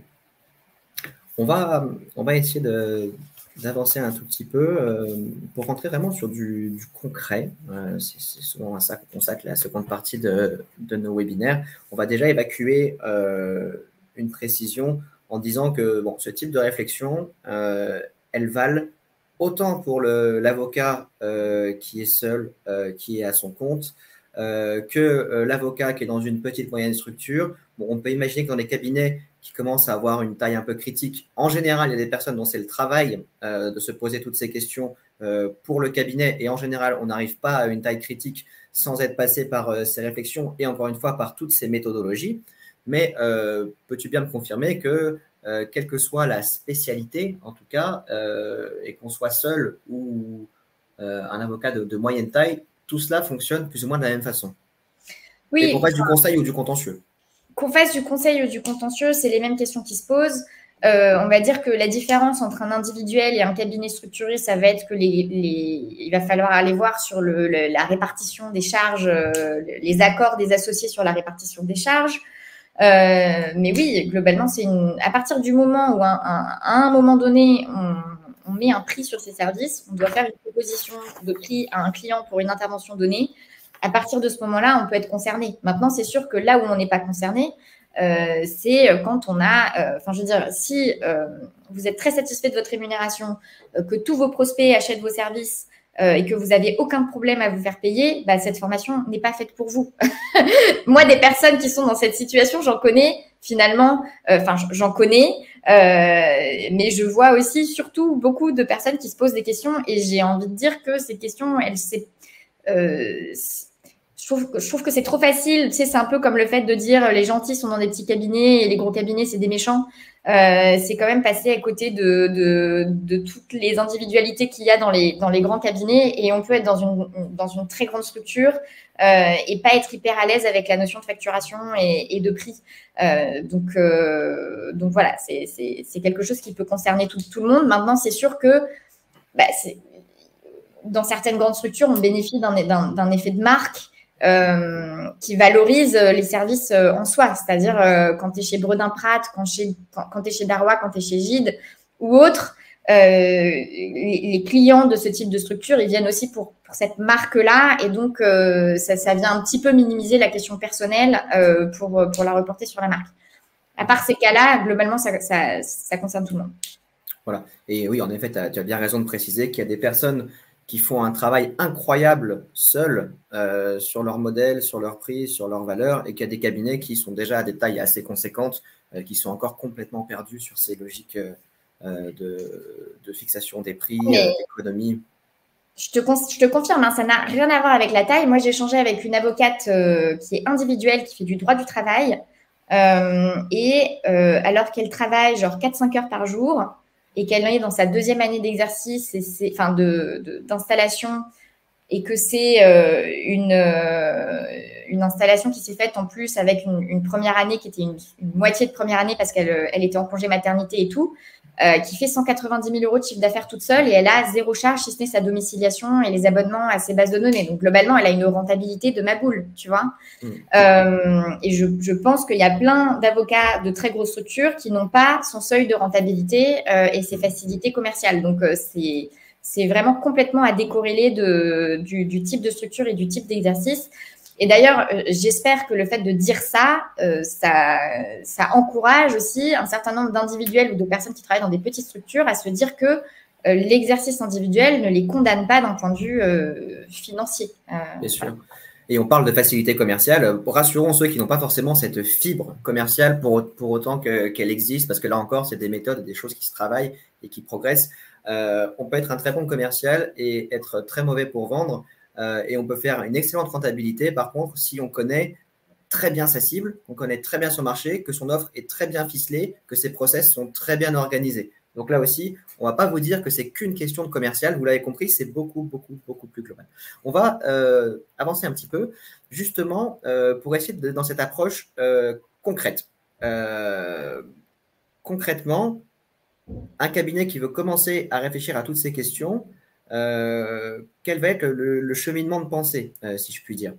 va essayer d'avancer un tout petit peu pour rentrer vraiment sur du concret. C'est souvent à ça qu'on consacre la seconde partie de nos webinaires. On va déjà évacuer une précision en disant que ce type de réflexion, elles valent autant pour l'avocat qui est seul, qui est à son compte, que l'avocat qui est dans une petite moyenne structure. On peut imaginer que dans les cabinets qui commencent à avoir une taille un peu critique, en général, il y a des personnes dont c'est le travail de se poser toutes ces questions pour le cabinet. Et en général, on n'arrive pas à une taille critique sans être passé par ces réflexions et encore une fois par toutes ces méthodologies. Mais peux-tu bien me confirmer que quelle que soit la spécialité, en tout cas, et qu'on soit seul ou un avocat de moyenne taille, tout cela fonctionne plus ou moins de la même façon? Oui. Et qu'on fasse du conseil ou du contentieux. Qu'on fasse du conseil ou du contentieux, c'est les mêmes questions qui se posent. On va dire que la différence entre un individuel et un cabinet structuré, ça va être que il va falloir aller voir sur la répartition des charges, les accords des associés sur la répartition des charges. Mais oui, globalement, à partir du moment où à un moment donné, on met un prix sur ces services, on doit faire une proposition de prix à un client pour une intervention donnée. À partir de ce moment-là, on peut être concerné. Maintenant, c'est sûr que là où on n'est pas concerné, c'est quand on a… je veux dire, si vous êtes très satisfait de votre rémunération, que tous vos prospects achètent vos services et que vous n'avez aucun problème à vous faire payer, cette formation n'est pas faite pour vous. Moi, des personnes qui sont dans cette situation, j'en connais finalement, j'en connais, mais je vois aussi surtout beaucoup de personnes qui se posent des questions et j'ai envie de dire que ces questions, je trouve que c'est trop facile. Tu sais, c'est un peu comme le fait de dire les gentils sont dans des petits cabinets et les gros cabinets, c'est des méchants. C'est quand même passer à côté de toutes les individualités qu'il y a dans les grands cabinets et on peut être dans une très grande structure et pas être hyper à l'aise avec la notion de facturation et de prix. Donc voilà, c'est quelque chose qui peut concerner tout le monde. Maintenant, c'est sûr que dans certaines grandes structures, on bénéficie d'un effet de marque qui valorise les services en soi. C'est-à-dire quand tu es chez Bredin-Pratt, quand tu es chez Darrois, quand tu es chez Gide ou autre, les clients de ce type de structure, ils viennent aussi pour cette marque-là. Et donc, ça vient un petit peu minimiser la question personnelle pour la reporter sur la marque. À part ces cas-là, globalement, ça concerne tout le monde. Voilà. Et oui, en effet, tu as bien raison de préciser qu'il y a des personnes qui font un travail incroyable seuls sur leur modèle, sur leur prix, sur leur valeur, et qu'il y a des cabinets qui sont déjà à des tailles assez conséquentes, qui sont encore complètement perdus sur ces logiques de fixation des prix, d'économie. Je te confirme, hein, ça n'a rien à voir avec la taille. Moi, j'ai échangé avec une avocate qui est individuelle, qui fait du droit du travail, alors qu'elle travaille genre 4-5 heures par jour, et qu'elle est dans sa deuxième année d'exercice, d'installation, et que c'est une installation qui s'est faite en plus avec une première année qui était une moitié de première année parce qu'elle était en congé maternité et tout, qui fait 190 000 € de chiffre d'affaires toute seule, et elle a zéro charge si ce n'est sa domiciliation et les abonnements à ses bases de données. Donc globalement, elle a une rentabilité de ma boule, tu vois. Et je pense qu'il y a plein d'avocats de très grosses structures qui n'ont pas son seuil de rentabilité et ses facilités commerciales. Donc c'est vraiment complètement à décorréler du type de structure et du type d'exercice. Et d'ailleurs, j'espère que le fait de dire ça, ça encourage aussi un certain nombre d'individuels ou de personnes qui travaillent dans des petites structures à se dire que l'exercice individuel ne les condamne pas d'un point de vue financier. Bien sûr. Voilà. Et on parle de facilité commerciale. Rassurons ceux qui n'ont pas forcément cette fibre commerciale pour autant qu'elle existe, parce que là encore, c'est des méthodes, des choses qui se travaillent et qui progressent. On peut être un très bon commercial et être très mauvais pour vendre. Et on peut faire une excellente rentabilité, par contre, si on connaît très bien sa cible, on connaît très bien son marché, que son offre est très bien ficelée, que ses process sont très bien organisés. Donc là aussi, on ne va pas vous dire que c'est qu'une question de commercial. Vous l'avez compris, c'est beaucoup, beaucoup, beaucoup plus global. On va avancer un petit peu, justement, pour essayer dans cette approche concrète. Concrètement, un cabinet qui veut commencer à réfléchir à toutes ces questions, quel va être le cheminement de pensée, si je puis dire.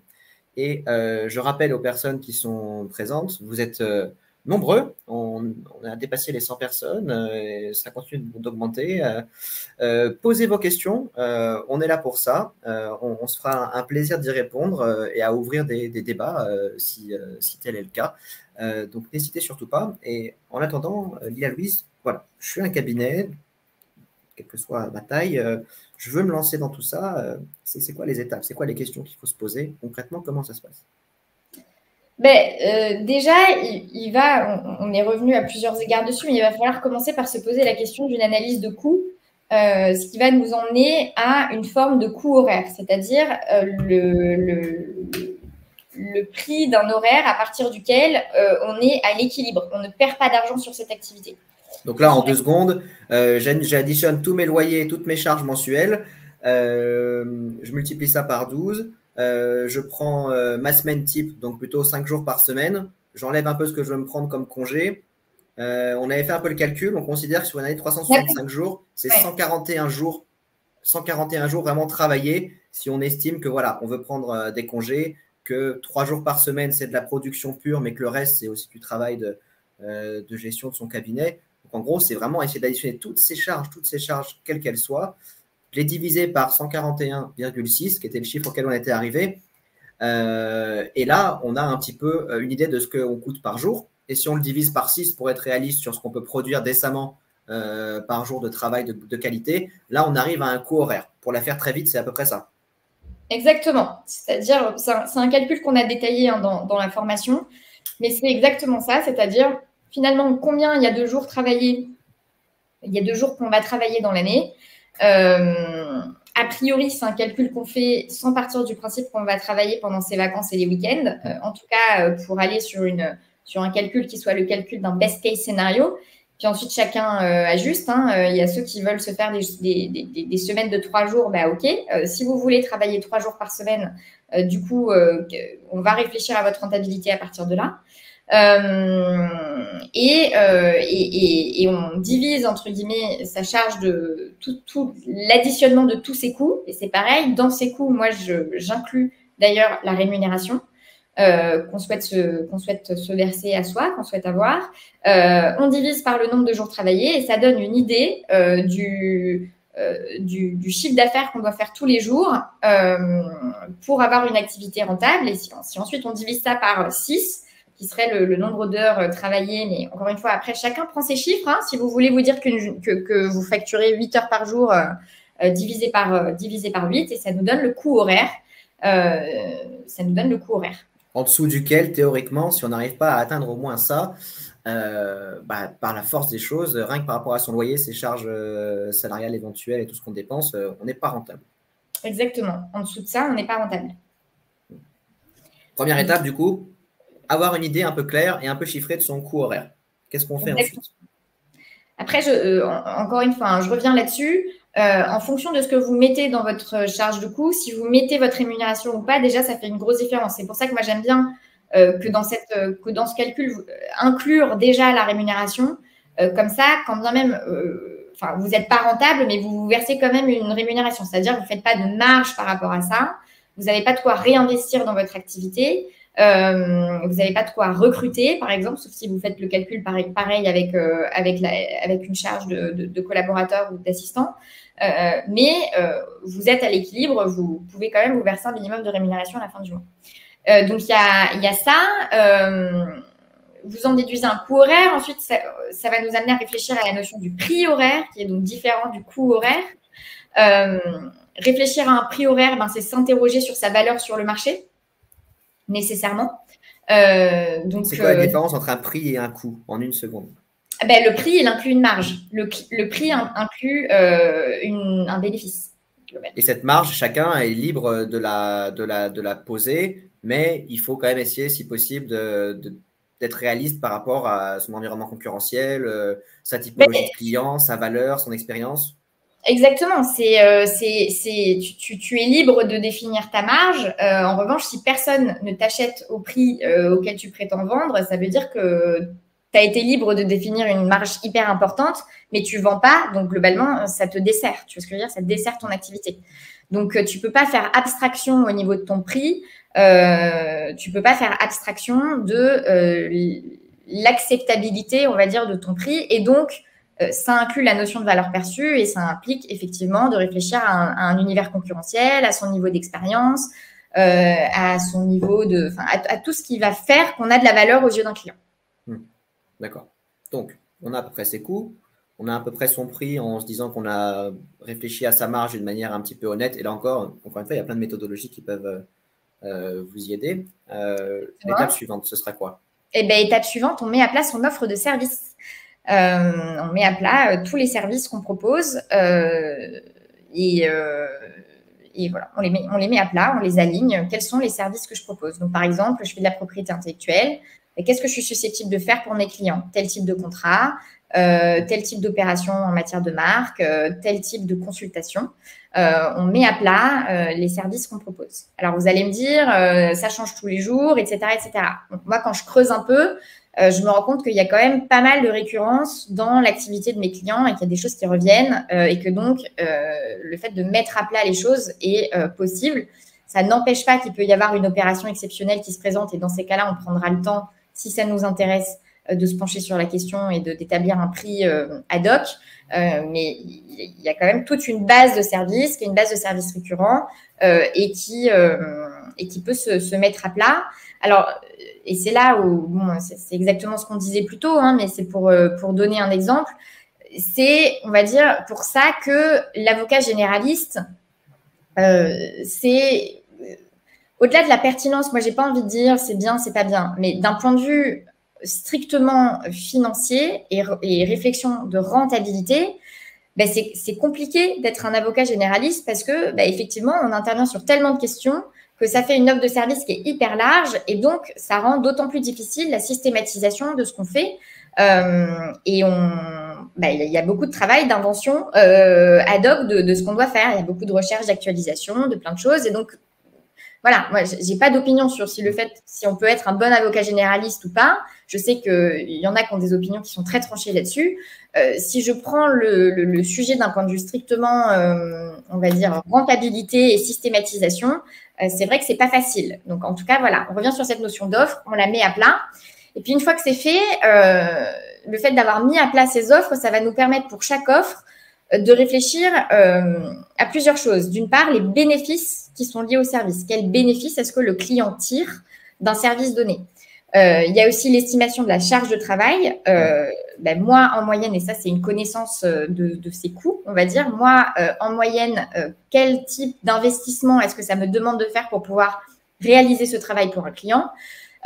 Et je rappelle aux personnes qui sont présentes, vous êtes nombreux, on a dépassé les 100 personnes, et ça continue d'augmenter. Posez vos questions, on est là pour ça, on se fera un plaisir d'y répondre et à ouvrir des débats si tel est le cas. Donc n'hésitez surtout pas. Et en attendant, Lila Louise, voilà, je suis un cabinet, quelle que soit ma taille, je veux me lancer dans tout ça. C'est quoi les étapes? C'est quoi les questions qu'il faut se poser? Concrètement, comment ça se passe? Déjà, on est revenu à plusieurs égards dessus, mais il va falloir commencer par se poser la question d'une analyse de coût, ce qui va nous emmener à une forme de coût horaire, c'est-à-dire le prix d'un horaire à partir duquel on est à l'équilibre. On ne perd pas d'argent sur cette activité. Donc là, en 2 secondes, j'additionne tous mes loyers, toutes mes charges mensuelles. Je multiplie ça par 12. Je prends ma semaine type, donc plutôt 5 jours par semaine. J'enlève un peu ce que je veux me prendre comme congé. On avait fait un peu le calcul. On considère que sur une année de 365 jours, c'est 141 jours. 141 jours vraiment travaillés si on estime que voilà, on veut prendre des congés, que 3 jours par semaine, c'est de la production pure, mais que le reste, c'est aussi du travail de gestion de son cabinet. Donc, en gros, c'est vraiment essayer d'additionner toutes ces charges, quelles qu'elles soient, les diviser par 141,6, qui était le chiffre auquel on était arrivé. Et là, on a un petit peu une idée de ce qu'on coûte par jour. Et si on le divise par 6 pour être réaliste sur ce qu'on peut produire décemment par jour de travail de qualité, là, on arrive à un coût horaire. Pour la faire très vite, c'est à peu près ça. Exactement. C'est-à-dire, c'est un calcul qu'on a détaillé dans la formation, mais c'est exactement ça. C'est-à-dire, finalement, combien il y a de jours travaillés, il y a 2 jours qu'on va travailler dans l'année. A priori, c'est un calcul qu'on fait sans partir du principe qu'on va travailler pendant ses vacances et les week-ends. En tout cas, pour aller sur un calcul qui soit le calcul d'un best case scénario. Puis ensuite, chacun ajuste. Il y a ceux qui veulent se faire des semaines de 3 jours. OK. Si vous voulez travailler 3 jours par semaine, du coup, on va réfléchir à votre rentabilité à partir de là. Et on divise, entre guillemets, sa charge de tout l'additionnement de tous ces coûts. Et c'est pareil, dans ces coûts, moi, j'inclus d'ailleurs la rémunération qu'on souhaite se verser à soi, qu'on souhaite avoir. On divise par le nombre de jours travaillés et ça donne une idée du chiffre d'affaires qu'on doit faire tous les jours pour avoir une activité rentable. Et si ensuite on divise ça par 6, qui serait le nombre d'heures travaillées, mais encore une fois, après, chacun prend ses chiffres. Hein. Si vous voulez vous dire que vous facturez 8 heures par jour divisé par 8, et ça nous donne le coût horaire. En dessous duquel, théoriquement, si on n'arrive pas à atteindre au moins ça, par la force des choses, rien que par rapport à son loyer, ses charges salariales éventuelles et tout ce qu'on dépense, on n'est pas rentable. Exactement. En dessous de ça, on n'est pas rentable. Première étape, du coup, avoir une idée un peu claire et un peu chiffrée de son coût horaire. Qu'est-ce qu'on fait ensuite? Après, encore une fois, je reviens là-dessus. En fonction de ce que vous mettez dans votre charge de coût, si vous mettez votre rémunération ou pas, déjà, ça fait une grosse différence. C'est pour ça que moi, j'aime bien que dans ce calcul, inclure déjà la rémunération. Comme ça, quand bien même, vous n'êtes pas rentable, mais vous vous versez quand même une rémunération. C'est-à-dire que vous ne faites pas de marge par rapport à ça. Vous n'avez pas de quoi réinvestir dans votre activité. Vous n'avez pas de quoi recruter, par exemple, sauf si vous faites le calcul pareil avec une charge de collaborateur ou d'assistant. Mais vous êtes à l'équilibre, vous pouvez quand même vous verser un minimum de rémunération à la fin du mois. Donc, il y a ça. Vous en déduisez un coût horaire. Ensuite, ça va nous amener à réfléchir à la notion du prix horaire, qui est donc différent du coût horaire. Réfléchir à un prix horaire, c'est s'interroger sur sa valeur sur le marché, nécessairement. Donc, c'est quoi la différence entre un prix et un coût en une seconde? Le prix, il inclut une marge. Le prix inclut un bénéfice global. Et cette marge, chacun est libre de la poser, mais il faut quand même essayer, si possible, d'être réaliste par rapport à son environnement concurrentiel, sa typologie de client, sa valeur, son expérience. Exactement. Tu es libre de définir ta marge. En revanche, si personne ne t'achète au prix auquel tu prétends vendre, ça veut dire que tu as été libre de définir une marge hyper importante, mais tu ne vends pas. Donc, globalement, ça te dessert. Tu vois ce que je veux dire? Ça te dessert ton activité. Donc, tu ne peux pas faire abstraction au niveau de ton prix. Tu ne peux pas faire abstraction de l'acceptabilité, on va dire, de ton prix. Et donc, ça inclut la notion de valeur perçue et ça implique effectivement de réfléchir à un univers concurrentiel, à son niveau d'expérience, à son niveau à tout ce qui va faire qu'on a de la valeur aux yeux d'un client. D'accord. Donc, on a à peu près ses coûts, on a à peu près son prix en se disant qu'on a réfléchi à sa marge d'une manière un petit peu honnête. Et là encore une fois, il y a plein de méthodologies qui peuvent vous y aider. L'étape suivante, ce sera quoi? Étape suivante, on met à plat son offre de service. On met à plat tous les services qu'on propose et voilà, on les met à plat, on les aligne. Quels sont les services que je propose? Donc, par exemple, je fais de la propriété intellectuelle. Et qu'est-ce que je suis susceptible de faire pour mes clients? Tel type de contrat, tel type d'opération en matière de marque, tel type de consultation. On met à plat les services qu'on propose. Alors, vous allez me dire, ça change tous les jours, etc., etc. Donc, moi, quand je creuse un peu, je me rends compte qu'il y a quand même pas mal de récurrence dans l'activité de mes clients et qu'il y a des choses qui reviennent et que donc, le fait de mettre à plat les choses est possible. Ça n'empêche pas qu'il peut y avoir une opération exceptionnelle qui se présente et dans ces cas-là, on prendra le temps, si ça nous intéresse, de se pencher sur la question et d'établir un prix ad hoc. Mais il y a quand même toute une base de services, qui est une base de services récurrents et qui peut se mettre à plat. Alors, et c'est là où, c'est exactement ce qu'on disait plus tôt, mais c'est pour donner un exemple. C'est, on va dire, pour ça que l'avocat généraliste, c'est au-delà de la pertinence, moi, j'ai pas envie de dire c'est bien, c'est pas bien, mais d'un point de vue strictement financier et réflexion de rentabilité, c'est compliqué d'être un avocat généraliste parce que, effectivement, on intervient sur tellement de questions que ça fait une offre de service qui est hyper large et donc, ça rend d'autant plus difficile la systématisation de ce qu'on fait. Et il y a beaucoup de travail d'invention ad hoc de ce qu'on doit faire. Il y a beaucoup de recherches, d'actualisation, de plein de choses. Et donc, voilà, moi, j'ai pas d'opinion sur si on peut être un bon avocat généraliste ou pas. Je sais qu'il y en a qui ont des opinions qui sont très tranchées là-dessus. Si je prends le sujet d'un point de vue strictement, on va dire, rentabilité et systématisation, c'est vrai que c'est pas facile. Donc, en tout cas, voilà, on revient sur cette notion d'offre, on la met à plat. Et puis, une fois que c'est fait, le fait d'avoir mis à plat ces offres, ça va nous permettre pour chaque offre de réfléchir à plusieurs choses. D'une part, les bénéfices qui sont liés au service. Quels bénéfices est-ce que le client tire d'un service donné? Il y a aussi l'estimation de la charge de travail. Moi, en moyenne, et ça, c'est une connaissance de ses coûts, on va dire. Moi, en moyenne, quel type d'investissement est-ce que ça me demande de faire pour pouvoir réaliser ce travail pour un client?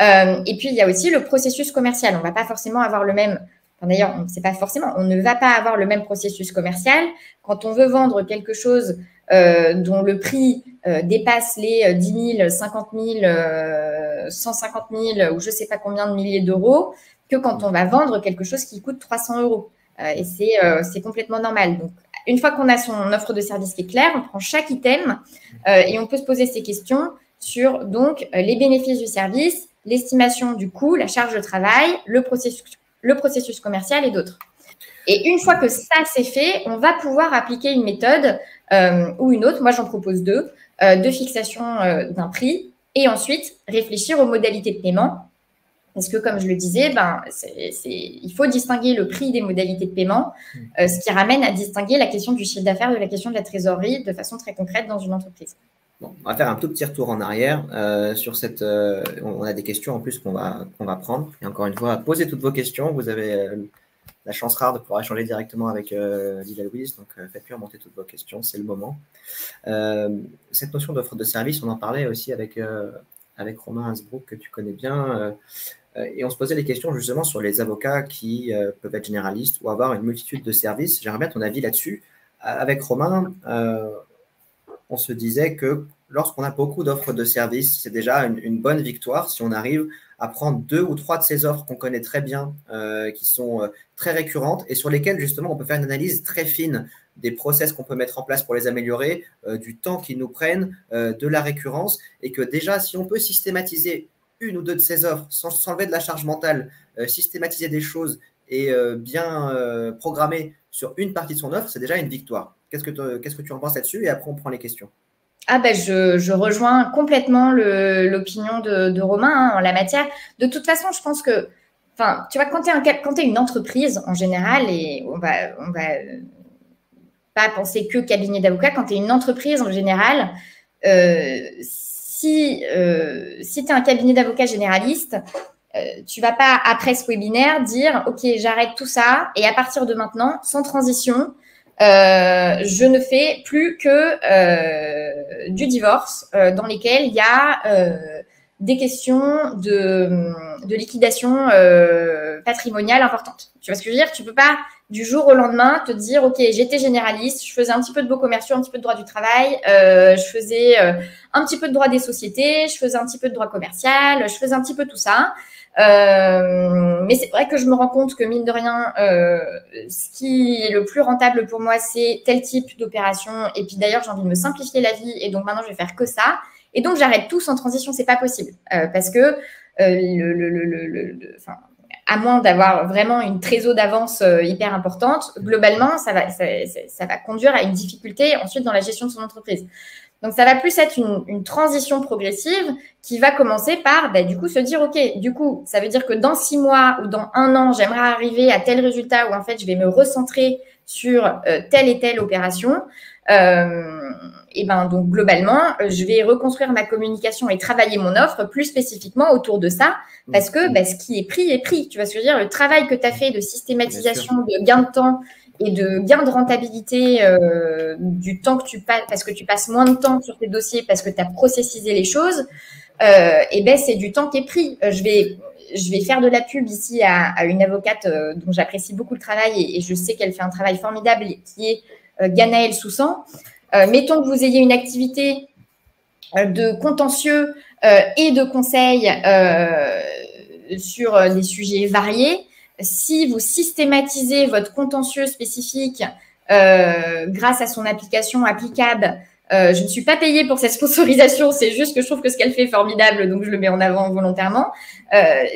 Et puis, il y a aussi le processus commercial. On ne va pas forcément avoir le même… D'ailleurs, c'est pas forcément, on ne va pas avoir le même processus commercial. Quand on veut vendre quelque chose dont le prix dépasse les 10 000, 50 000, 150 000 ou je ne sais pas combien de milliers d'euros, que quand on va vendre quelque chose qui coûte 300 euros. Et c'est complètement normal. Donc, une fois qu'on a son offre de service qui est claire, on prend chaque item et on peut se poser ces questions sur donc les bénéfices du service, l'estimation du coût, la charge de travail, le processus commercial et d'autres. Et une fois que ça, c'est fait, on va pouvoir appliquer une méthode ou une autre. Moi, j'en propose deux, de fixation d'un prix et ensuite réfléchir aux modalités de paiement. Parce que, comme je le disais, il faut distinguer le prix des modalités de paiement, ce qui ramène à distinguer la question du chiffre d'affaires de la question de la trésorerie de façon très concrète dans une entreprise. Bon, on va faire un tout petit retour en arrière sur cette. On a des questions en plus qu'on va prendre. Et encore une fois, posez toutes vos questions. Vous avez la chance rare de pouvoir échanger directement avec Lila Louise. Donc, faites-lui remonter toutes vos questions. C'est le moment. Cette notion d'offre de service, on en parlait aussi avec Romain Hasbrook, que tu connais bien. Et on se posait des questions justement sur les avocats qui peuvent être généralistes ou avoir une multitude de services. J'aimerais bien ton avis là-dessus. Avec Romain, on se disait que lorsqu'on a beaucoup d'offres de services, c'est déjà une bonne victoire si on arrive à prendre 2 ou 3 de ces offres qu'on connaît très bien, qui sont très récurrentes et sur lesquelles justement on peut faire une analyse très fine des process qu'on peut mettre en place pour les améliorer, du temps qu'ils nous prennent, de la récurrence, et que déjà si on peut systématiser 1 ou 2 de ces offres sans s'enlever de la charge mentale, systématiser des choses et bien programmer sur une partie de son offre, c'est déjà une victoire. Qu'est-ce que tu en penses là-dessus? Et après, on prend les questions. Je rejoins complètement l'opinion de Romain en la matière. De toute façon, je pense que, tu vois, quand tu es une entreprise en général, et on va pas penser que cabinet d'avocats, quand tu es une entreprise en général, si tu es un cabinet d'avocats généraliste, tu vas pas, après ce webinaire, dire « Ok, j'arrête tout ça et à partir de maintenant, sans transition, je ne fais plus que du divorce dans lesquels il y a des questions de liquidation patrimoniale importante. » Tu vois ce que je veux dire? Tu peux pas du jour au lendemain te dire « Ok, j'étais généraliste, je faisais un petit peu de baux commerciaux, un petit peu de droit du travail, je faisais un petit peu de droit des sociétés, je faisais un petit peu de droit commercial, je faisais un petit peu tout ça. » Mais c'est vrai que je me rends compte que mine de rien, ce qui est le plus rentable pour moi, c'est tel type d'opération. Et puis d'ailleurs, j'ai envie de me simplifier la vie et donc maintenant, je vais faire que ça. Et donc, j'arrête tout sans transition. C'est pas possible parce que à moins d'avoir vraiment une trésor d'avance hyper importante, globalement, ça va conduire à une difficulté ensuite dans la gestion de son entreprise. Donc, ça va plus être une transition progressive qui va commencer par, du coup, se dire, OK, du coup, ça veut dire que dans 6 mois ou dans 1 an, j'aimerais arriver à tel résultat où, en fait, je vais me recentrer sur telle et telle opération. Donc, globalement, je vais reconstruire ma communication et travailler mon offre plus spécifiquement autour de ça parce que ce qui est pris est pris. Tu vois ce que je veux dire? Le travail que tu as fait de systématisation, de gain de temps et de gain de rentabilité du temps que tu passes, parce que tu passes moins de temps sur tes dossiers, parce que tu as processisé les choses, c'est du temps qui est pris. Je vais faire de la pub ici à une avocate dont j'apprécie beaucoup le travail et je sais qu'elle fait un travail formidable qui est Ganaëlle Soussan. Mettons que vous ayez une activité de contentieux et de conseil sur des sujets variés. Si vous systématisez votre contentieux spécifique grâce à son application applicable, je ne suis pas payée pour cette sponsorisation, c'est juste que je trouve que ce qu'elle fait est formidable, donc je le mets en avant volontairement.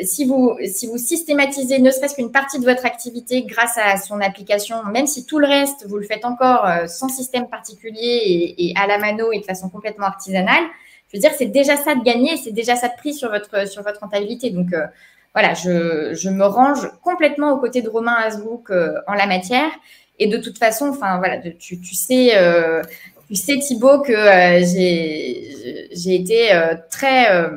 Si vous systématisez ne serait-ce qu'une partie de votre activité grâce à son application, même si tout le reste, vous le faites encore sans système particulier et à la mano et de façon complètement artisanale, je veux dire, c'est déjà ça de gagner, c'est déjà ça de prix sur votre rentabilité. Donc, voilà, je me range complètement aux côtés de Romain Hasbrook en la matière. Et de toute façon, enfin, voilà, tu sais, Thibaut, que j'ai été très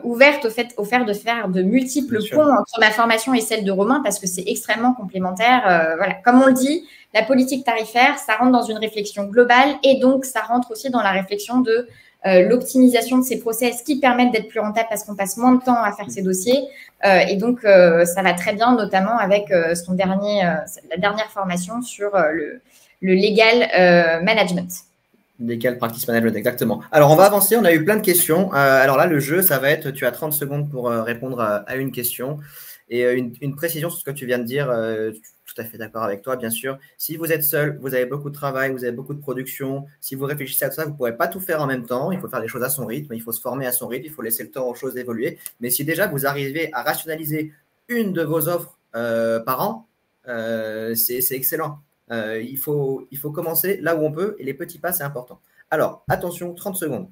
ouverte au fait de faire de multiples ponts entre ma formation et celle de Romain parce que c'est extrêmement complémentaire. Voilà. Comme on le dit, la politique tarifaire, ça rentre dans une réflexion globale et donc ça rentre aussi dans la réflexion de l'optimisation de ces process qui permettent d'être plus rentables parce qu'on passe moins de temps à faire ces dossiers. Et donc, ça va très bien, notamment avec la dernière formation sur le legal management. Legal Practice Management, exactement. Alors, on va avancer. On a eu plein de questions. Alors là, le jeu, ça va être, tu as 30 secondes pour répondre à une question. Et une précision sur ce que tu viens de dire, je suis tout à fait d'accord avec toi, bien sûr. Si vous êtes seul, vous avez beaucoup de travail, vous avez beaucoup de production, si vous réfléchissez à tout ça, vous ne pourrez pas tout faire en même temps. Il faut faire les choses à son rythme, il faut se former à son rythme, il faut laisser le temps aux choses d'évoluer. Mais si déjà vous arrivez à rationaliser une de vos offres par an, c'est excellent. Il faut commencer là où on peut et les petits pas, c'est important. Alors, attention, 30 secondes.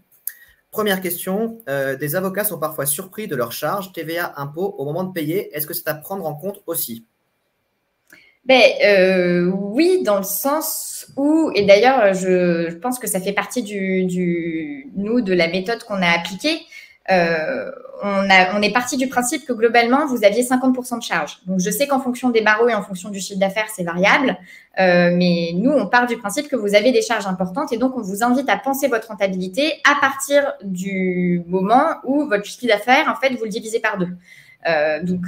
Première question, des avocats sont parfois surpris de leurs charges, TVA, impôts au moment de payer. Est-ce que c'est à prendre en compte aussi? Oui, dans le sens où, et d'ailleurs, je pense que ça fait partie de la méthode qu'on a appliquée. On est parti du principe que globalement, vous aviez 50% de charge. Donc, je sais qu'en fonction des barreaux et en fonction du chiffre d'affaires, c'est variable. Mais nous, on part du principe que vous avez des charges importantes et donc on vous invite à penser votre rentabilité à partir du moment où votre chiffre d'affaires, en fait, vous le divisez par deux. Donc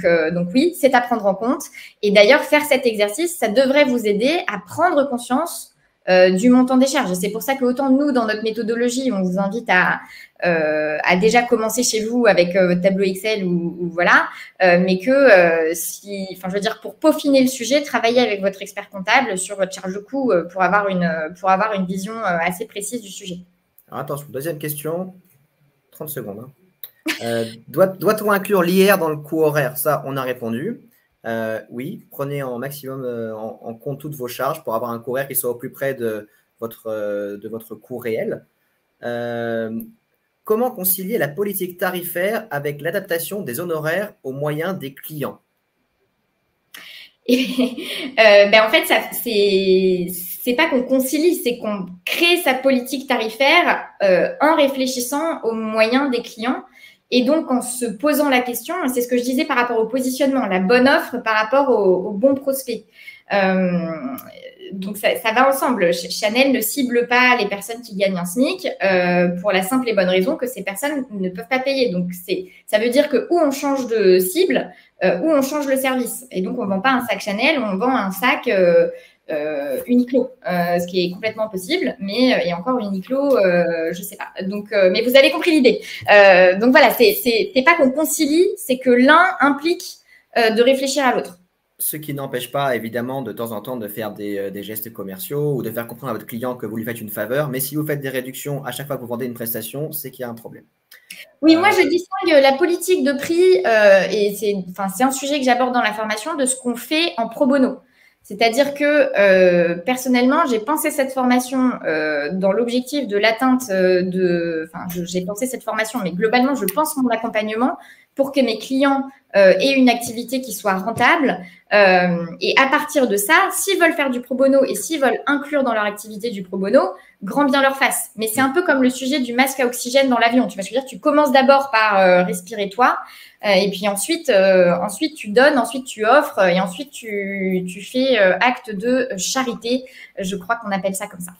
oui, c'est à prendre en compte. Et d'ailleurs, faire cet exercice, ça devrait vous aider à prendre conscience du montant des charges. C'est pour ça que autant nous, dans notre méthodologie, on vous invite à déjà commencer chez vous avec votre tableau Excel ou voilà, mais que je veux dire, pour peaufiner le sujet, travailler avec votre expert comptable sur votre charge de coût pour avoir une vision assez précise du sujet. Alors attention, deuxième question, 30 secondes. Doit-on inclure l'IR dans le coût horaire? Ça, on a répondu. Oui, prenez en maximum en compte toutes vos charges pour avoir un coût horaire qui soit au plus près de votre coût réel. Comment concilier la politique tarifaire avec l'adaptation des honoraires aux moyens des clients? En fait, c'est pas qu'on concilie, c'est qu'on crée sa politique tarifaire en réfléchissant aux moyens des clients. Et donc, en se posant la question, c'est ce que je disais par rapport au positionnement, la bonne offre par rapport au bon prospect. Donc, ça va ensemble. Chanel ne cible pas les personnes qui gagnent un SMIC pour la simple et bonne raison que ces personnes ne peuvent pas payer. Donc, ça veut dire que ou on change de cible, ou on change le service. Et donc, on ne vend pas un sac Chanel, on vend un sac Uniqlo, ce qui est complètement possible, mais et encore Uniqlo, je ne sais pas. Donc, mais vous avez compris l'idée. Donc voilà, c'est pas qu'on concilie, c'est que l'un implique de réfléchir à l'autre. Ce qui n'empêche pas, évidemment, de temps en temps de faire des gestes commerciaux ou de faire comprendre à votre client que vous lui faites une faveur. Mais si vous faites des réductions à chaque fois que vous vendez une prestation, c'est qu'il y a un problème. Oui, moi, je distingue la politique de prix, et c'est un sujet que j'aborde dans la formation, de ce qu'on fait en pro bono. C'est-à-dire que personnellement, j'ai pensé cette formation dans l'objectif de l'atteinte j'ai pensé cette formation, mais globalement, je pense mon accompagnement pour que mes clients aient une activité qui soit rentable. Et à partir de ça, s'ils veulent faire du pro bono et s'ils veulent inclure dans leur activité du pro bono, grand bien leur fasse. Mais c'est un peu comme le sujet du masque à oxygène dans l'avion. Tu vois ce que je veux dire? Tu commences d'abord par respirer toi. Et puis ensuite tu donnes, ensuite tu offres et ensuite tu fais acte de charité. Je crois qu'on appelle ça comme ça.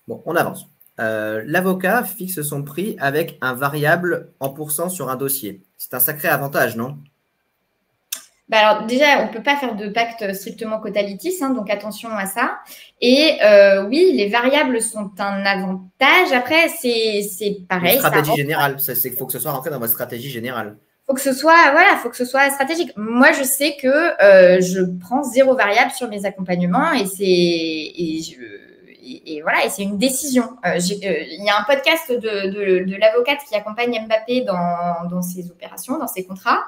Bon, on avance. L'avocat fixe son prix avec un variable en pourcent sur un dossier. C'est un sacré avantage, non? Alors déjà, on ne peut pas faire de pacte strictement quota-litis, donc attention à ça. Et oui, les variables sont un avantage. Après, c'est pareil. Une stratégie générale, il faut que ce soit rentré dans votre stratégie générale. Faut que ce soit stratégique. Moi, je sais que je prends 0 variable sur mes accompagnements et voilà, et c'est une décision. Il y a un podcast de l'avocate qui accompagne Mbappé dans ses opérations, dans ses contrats.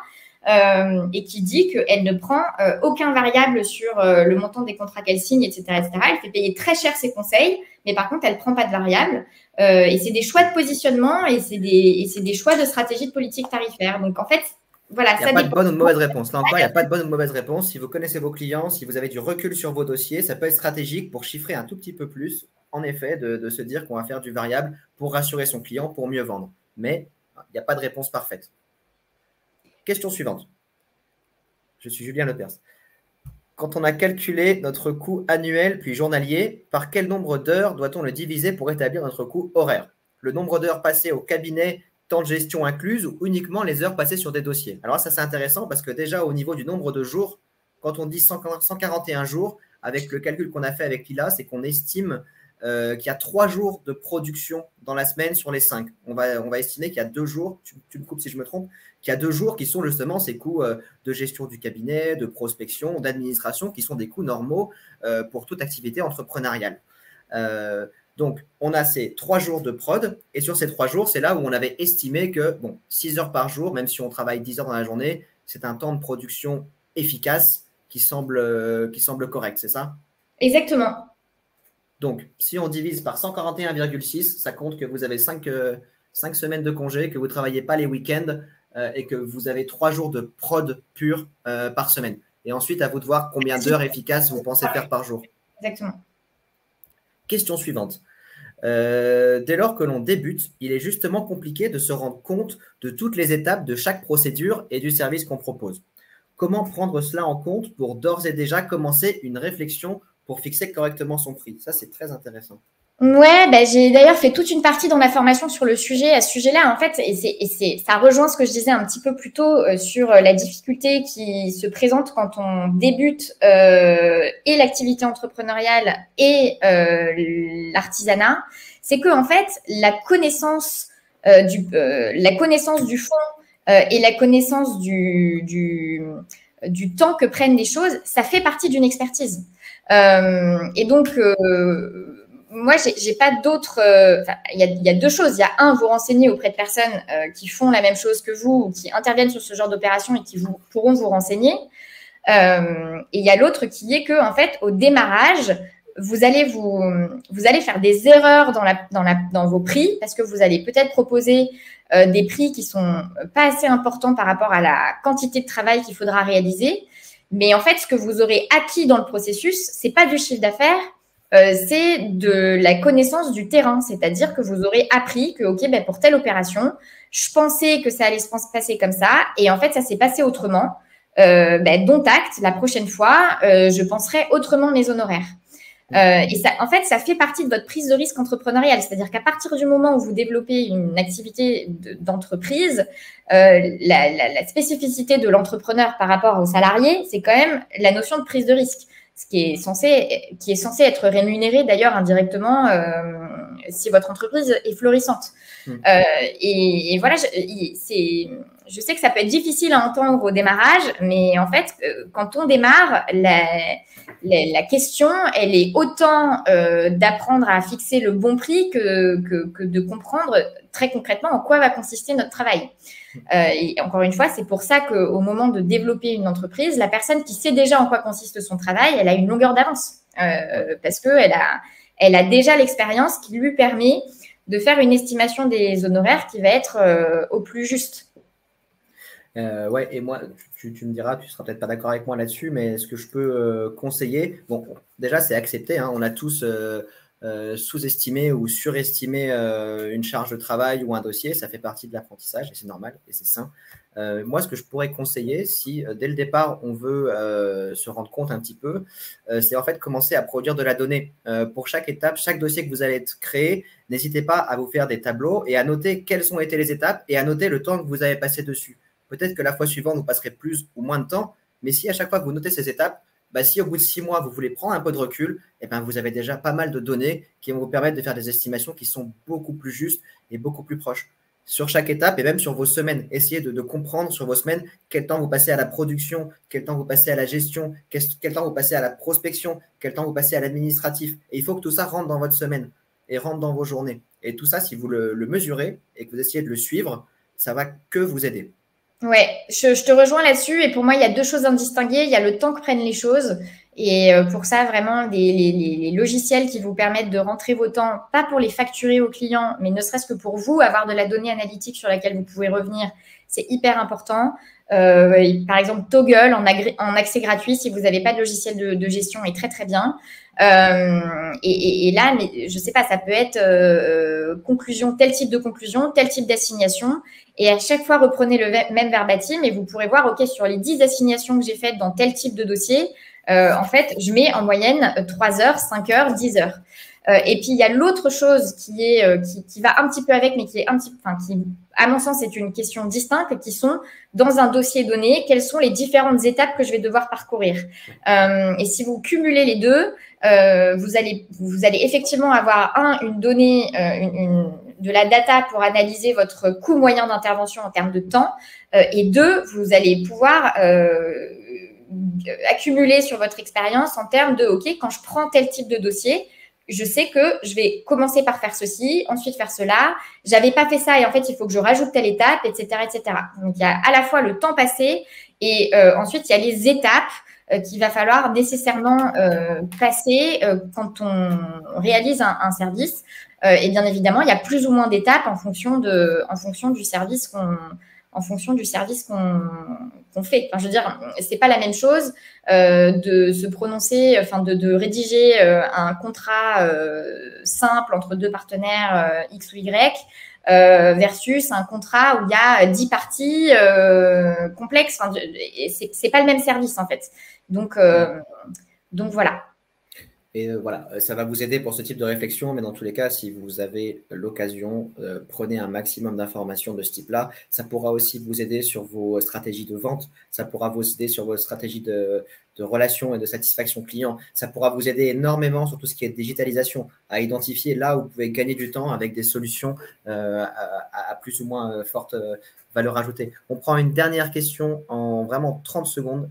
et qui dit qu'elle ne prend aucun variable sur le montant des contrats qu'elle signe, etc., etc. Elle fait payer très cher ses conseils, mais par contre, elle ne prend pas de variable. Et c'est des choix de positionnement et c'est des choix de stratégie de politique tarifaire. Donc, en fait, voilà, il n'y a pas de bonne ou de mauvaise réponse. Là encore, il n'y a pas de bonne ou de mauvaise réponse. Si vous connaissez vos clients, si vous avez du recul sur vos dossiers, ça peut être stratégique pour chiffrer un tout petit peu plus, en effet, de se dire qu'on va faire du variable pour rassurer son client, pour mieux vendre. Mais il n'y a pas de réponse parfaite. Question suivante. Je suis Julien Lepers. Quand on a calculé notre coût annuel puis journalier, par quel nombre d'heures doit-on le diviser pour établir notre coût horaire? Le nombre d'heures passées au cabinet, temps de gestion incluse, ou uniquement les heures passées sur des dossiers? Alors ça, c'est intéressant parce que déjà, au niveau du nombre de jours, quand on dit 141 jours, avec le calcul qu'on a fait avec Lila, c'est qu'on estime qu'il y a 3 jours de production dans la semaine sur les 5. On va estimer qu'il y a 2 jours, tu me coupes si je me trompe, qu'il y a 2 jours qui sont justement ces coûts de gestion du cabinet, de prospection, d'administration, qui sont des coûts normaux pour toute activité entrepreneuriale. Donc, on a ces 3 jours de prod, et sur ces 3 jours, c'est là où on avait estimé que, bon, 6 heures par jour, même si on travaille 10 heures dans la journée, c'est un temps de production efficace qui semble correct, c'est ça? Exactement. Donc, si on divise par 141,6, ça compte que vous avez 5 semaines de congé, que vous ne travaillez pas les week-ends et que vous avez 3 jours de prod pur par semaine. Et ensuite, à vous de voir combien d'heures efficaces vous pensez faire par jour. Exactement. Question suivante. Dès lors que l'on débute, il est justement compliqué de se rendre compte de toutes les étapes de chaque procédure et du service qu'on propose. Comment prendre cela en compte pour d'ores et déjà commencer une réflexion pour fixer correctement son prix? Ça, c'est très intéressant. Ouais, bah, j'ai d'ailleurs fait toute une partie dans ma formation sur le sujet, à ce sujet-là, en fait, ça rejoint ce que je disais un petit peu plus tôt sur la difficulté qui se présente quand on débute et l'activité entrepreneuriale et l'artisanat. C'est que, en fait, la connaissance du fond et la connaissance du temps que prennent les choses, ça fait partie d'une expertise. Et donc, moi, j'ai pas d'autres. Il y a 2 choses. Il y a un, vous renseigner auprès de personnes qui font la même chose que vous ou qui interviennent sur ce genre d'opération et qui pourront vous renseigner. Et il y a l'autre qui est que, en fait, au démarrage, vous allez faire des erreurs dans vos prix parce que vous allez peut-être proposer des prix qui sont pas assez importants par rapport à la quantité de travail qu'il faudra réaliser. Mais en fait, ce que vous aurez acquis dans le processus, c'est pas du chiffre d'affaires, c'est de la connaissance du terrain. C'est-à-dire que vous aurez appris que, OK, ben pour telle opération, je pensais que ça allait se passer comme ça. Et en fait, ça s'est passé autrement. Dont acte, la prochaine fois, je penserai autrement mes honoraires. Et ça, en fait, ça fait partie de votre prise de risque entrepreneuriale. C'est-à-dire qu'à partir du moment où vous développez une activité d'entreprise, la spécificité de l'entrepreneur par rapport au salarié, c'est quand même la notion de prise de risque, ce qui est censé être rémunéré d'ailleurs indirectement si votre entreprise est florissante. Et voilà, je sais que ça peut être difficile à entendre au démarrage, mais en fait, quand on démarre, la question, elle est autant d'apprendre à fixer le bon prix que de comprendre très concrètement en quoi va consister notre travail. Et encore une fois, c'est pour ça qu'au moment de développer une entreprise, la personne qui sait déjà en quoi consiste son travail, elle a une longueur d'avance parce qu'elle a déjà l'expérience qui lui permet de faire une estimation des honoraires qui va être au plus juste. Ouais, et moi, tu me diras, tu ne seras peut-être pas d'accord avec moi là-dessus, mais ce que je peux conseiller, bon, déjà, c'est accepté, hein, on a tous sous-estimé ou surestimé une charge de travail ou un dossier, ça fait partie de l'apprentissage et c'est normal et c'est sain. Moi, ce que je pourrais conseiller, si dès le départ, on veut se rendre compte un petit peu, c'est en fait commencer à produire de la donnée. Pour chaque étape, chaque dossier que vous allez créer, n'hésitez pas à vous faire des tableaux et à noter quelles ont été les étapes et à noter le temps que vous avez passé dessus. Peut-être que la fois suivante, vous passerez plus ou moins de temps, mais si à chaque fois que vous notez ces étapes, si au bout de 6 mois, vous voulez prendre un peu de recul, vous avez déjà pas mal de données qui vont vous permettre de faire des estimations qui sont beaucoup plus justes et beaucoup plus proches. Sur chaque étape et même sur vos semaines, essayez de comprendre sur vos semaines quel temps vous passez à la production, quel temps vous passez à la gestion, quel temps vous passez à la prospection, quel temps vous passez à l'administratif. Et il faut que tout ça rentre dans votre semaine et rentre dans vos journées. Et tout ça, si vous le mesurez et que vous essayez de le suivre, ça va que vous aider. Ouais, je te rejoins là-dessus. Et pour moi, il y a deux choses à distinguer. Il y a le temps que prennent les choses. Et pour ça, vraiment, les logiciels qui vous permettent de rentrer vos temps, pas pour les facturer aux clients, mais ne serait-ce que pour vous, avoir de la donnée analytique sur laquelle vous pouvez revenir, c'est hyper important. Par exemple, Toggle en accès gratuit, si vous n'avez pas de logiciel de gestion, est très, très bien. Et là, mais, je sais pas, ça peut être conclusion, tel type de conclusion, tel type d'assignation. Et à chaque fois, reprenez le même verbatim et vous pourrez voir, OK, sur les 10 assignations que j'ai faites dans tel type de dossier, en fait, je mets en moyenne 3 heures, 5 heures, 10 heures. Et puis, il y a l'autre chose qui va un petit peu avec, mais qui est qui, à mon sens, est une question distincte, qui sont, dans un dossier donné, quelles sont les différentes étapes que je vais devoir parcourir. Et si vous cumulez les deux, vous allez effectivement avoir une donnée, de la data pour analyser votre coût moyen d'intervention en termes de temps, et deux, vous allez pouvoir accumuler sur votre expérience en termes de, OK, quand je prends tel type de dossier, je sais que je vais commencer par faire ceci, ensuite faire cela. J'avais pas fait ça et en fait, il faut que je rajoute telle étape, etc., etc. Donc, il y a à la fois le temps passé et ensuite, il y a les étapes qu'il va falloir nécessairement passer quand on réalise un service. Et bien évidemment, il y a plus ou moins d'étapes en fonction du service qu'on fait. Enfin, je veux dire, c'est pas la même chose de se prononcer, enfin de rédiger un contrat simple entre deux partenaires X ou Y versus un contrat où il y a 10 parties complexes. Enfin, c'est pas le même service en fait. Donc voilà. Et voilà, ça va vous aider pour ce type de réflexion, mais dans tous les cas, si vous avez l'occasion, prenez un maximum d'informations de ce type-là. Ça pourra aussi vous aider sur vos stratégies de vente, ça pourra vous aider sur vos stratégies de relation et de satisfaction client. Ça pourra vous aider énormément sur tout ce qui est digitalisation, à identifier là où vous pouvez gagner du temps avec des solutions à plus ou moins forte valeur ajoutée. On prend une dernière question en vraiment 30 secondes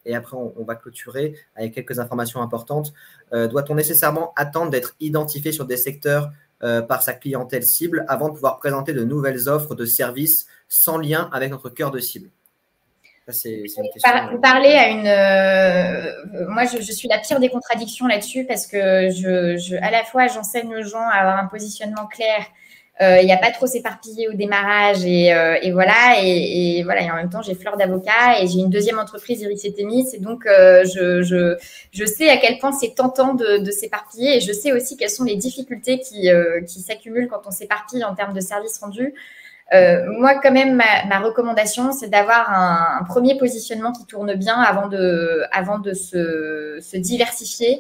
et après on va clôturer avec quelques informations importantes. Doit-on nécessairement attendre d'être identifié sur des secteurs par sa clientèle cible avant de pouvoir présenter de nouvelles offres de services sans lien avec notre cœur de cible? Ça, c'est une question. Vous parlez à une. Moi, je suis la pire des contradictions là-dessus parce que à la fois, j'enseigne aux gens à avoir un positionnement clair. Il n'y a pas trop s'éparpiller au démarrage et voilà. Et voilà. Et en même temps, j'ai fleur d'avocat et j'ai une deuxième entreprise, Iris et Thémis. Et donc, je sais à quel point c'est tentant de s'éparpiller et je sais aussi quelles sont les difficultés qui s'accumulent quand on s'éparpille en termes de services rendus. Moi, quand même, ma recommandation, c'est d'avoir un premier positionnement qui tourne bien avant de se diversifier.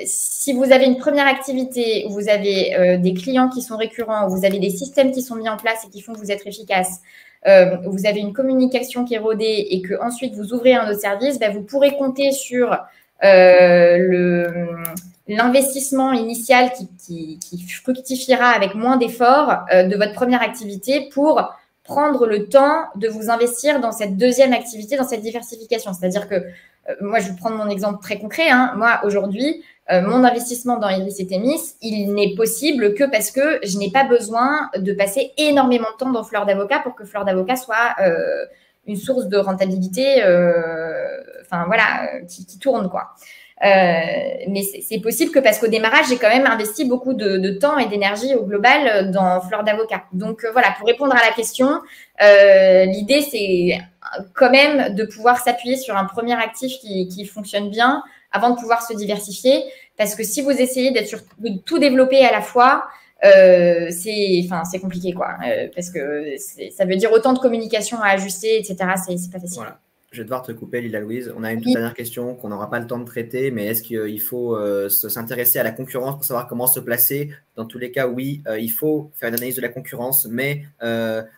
Si vous avez une première activité où vous avez des clients qui sont récurrents, où vous avez des systèmes qui sont mis en place et qui font que vous êtes efficace, vous avez une communication qui est rodée et que ensuite vous ouvrez un autre service, ben, vous pourrez compter sur l'investissement initial qui fructifiera avec moins d'efforts de votre première activité pour prendre le temps de vous investir dans cette deuxième activité, dans cette diversification. C'est-à-dire que moi, je vais prendre mon exemple très concret. Hein. Moi, aujourd'hui, mon investissement dans Iris et Thémis, il n'est possible que parce que je n'ai pas besoin de passer énormément de temps dans Fleur d'Avocat pour que Fleur d'Avocat soit une source de rentabilité qui tourne, quoi. Mais c'est possible que parce qu'au démarrage, j'ai quand même investi beaucoup de temps et d'énergie au global dans Fleur d'Avocat. Donc voilà, pour répondre à la question, l'idée, c'est quand même de pouvoir s'appuyer sur un premier actif qui fonctionne bien avant de pouvoir se diversifier. Parce que si vous essayez de tout développer à la fois, c'est compliqué, quoi. Parce que ça veut dire autant de communication à ajuster, etc. C'est pas facile. Voilà. Je vais devoir te couper, Lila Louise. On a une toute dernière question qu'on n'aura pas le temps de traiter, mais est-ce qu'il faut s'intéresser à la concurrence pour savoir comment se placer? Dans tous les cas, oui, il faut faire une analyse de la concurrence, mais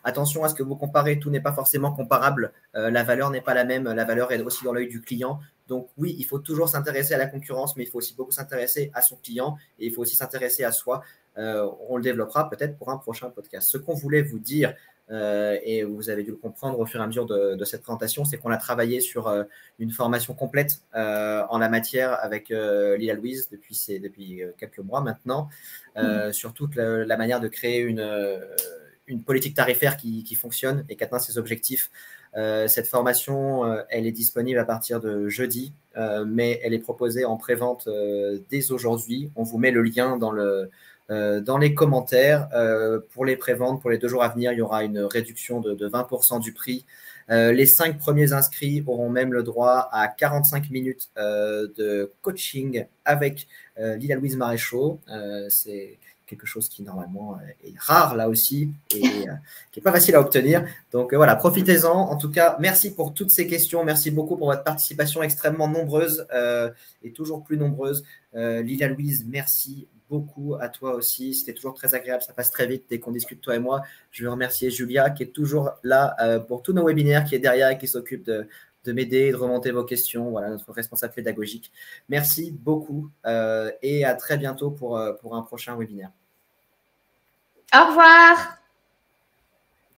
attention à ce que vous comparez. Tout n'est pas forcément comparable. La valeur n'est pas la même. La valeur est aussi dans l'œil du client. Donc oui, il faut toujours s'intéresser à la concurrence, mais il faut aussi beaucoup s'intéresser à son client et il faut aussi s'intéresser à soi. On le développera peut-être pour un prochain podcast. Ce qu'on voulait vous dire, et vous avez dû le comprendre au fur et à mesure de cette présentation, c'est qu'on a travaillé sur une formation complète en la matière avec Lila Louise depuis quelques mois maintenant, sur toute la manière de créer une politique tarifaire qui fonctionne et qui atteint ses objectifs. Cette formation, elle est disponible à partir de jeudi, mais elle est proposée en pré-vente dès aujourd'hui. On vous met le lien dans les commentaires. Pour les préventes, pour les 2 jours à venir, il y aura une réduction de 20% du prix. Les 5 premiers inscrits auront même le droit à 45 minutes de coaching avec Lila-Louise Maréchaux. C'est quelque chose qui normalement est rare là aussi et qui n'est pas facile à obtenir. Donc voilà, profitez-en. En tout cas, merci pour toutes ces questions. Merci beaucoup pour votre participation extrêmement nombreuse et toujours plus nombreuse. Lila-Louise, merci beaucoup à toi aussi. C'était toujours très agréable. Ça passe très vite dès qu'on discute, toi et moi. Je veux remercier Julia qui est toujours là pour tous nos webinaires, qui est derrière et qui s'occupe de m'aider, de remonter vos questions. Voilà, notre responsable pédagogique. Merci beaucoup et à très bientôt pour un prochain webinaire. Au revoir.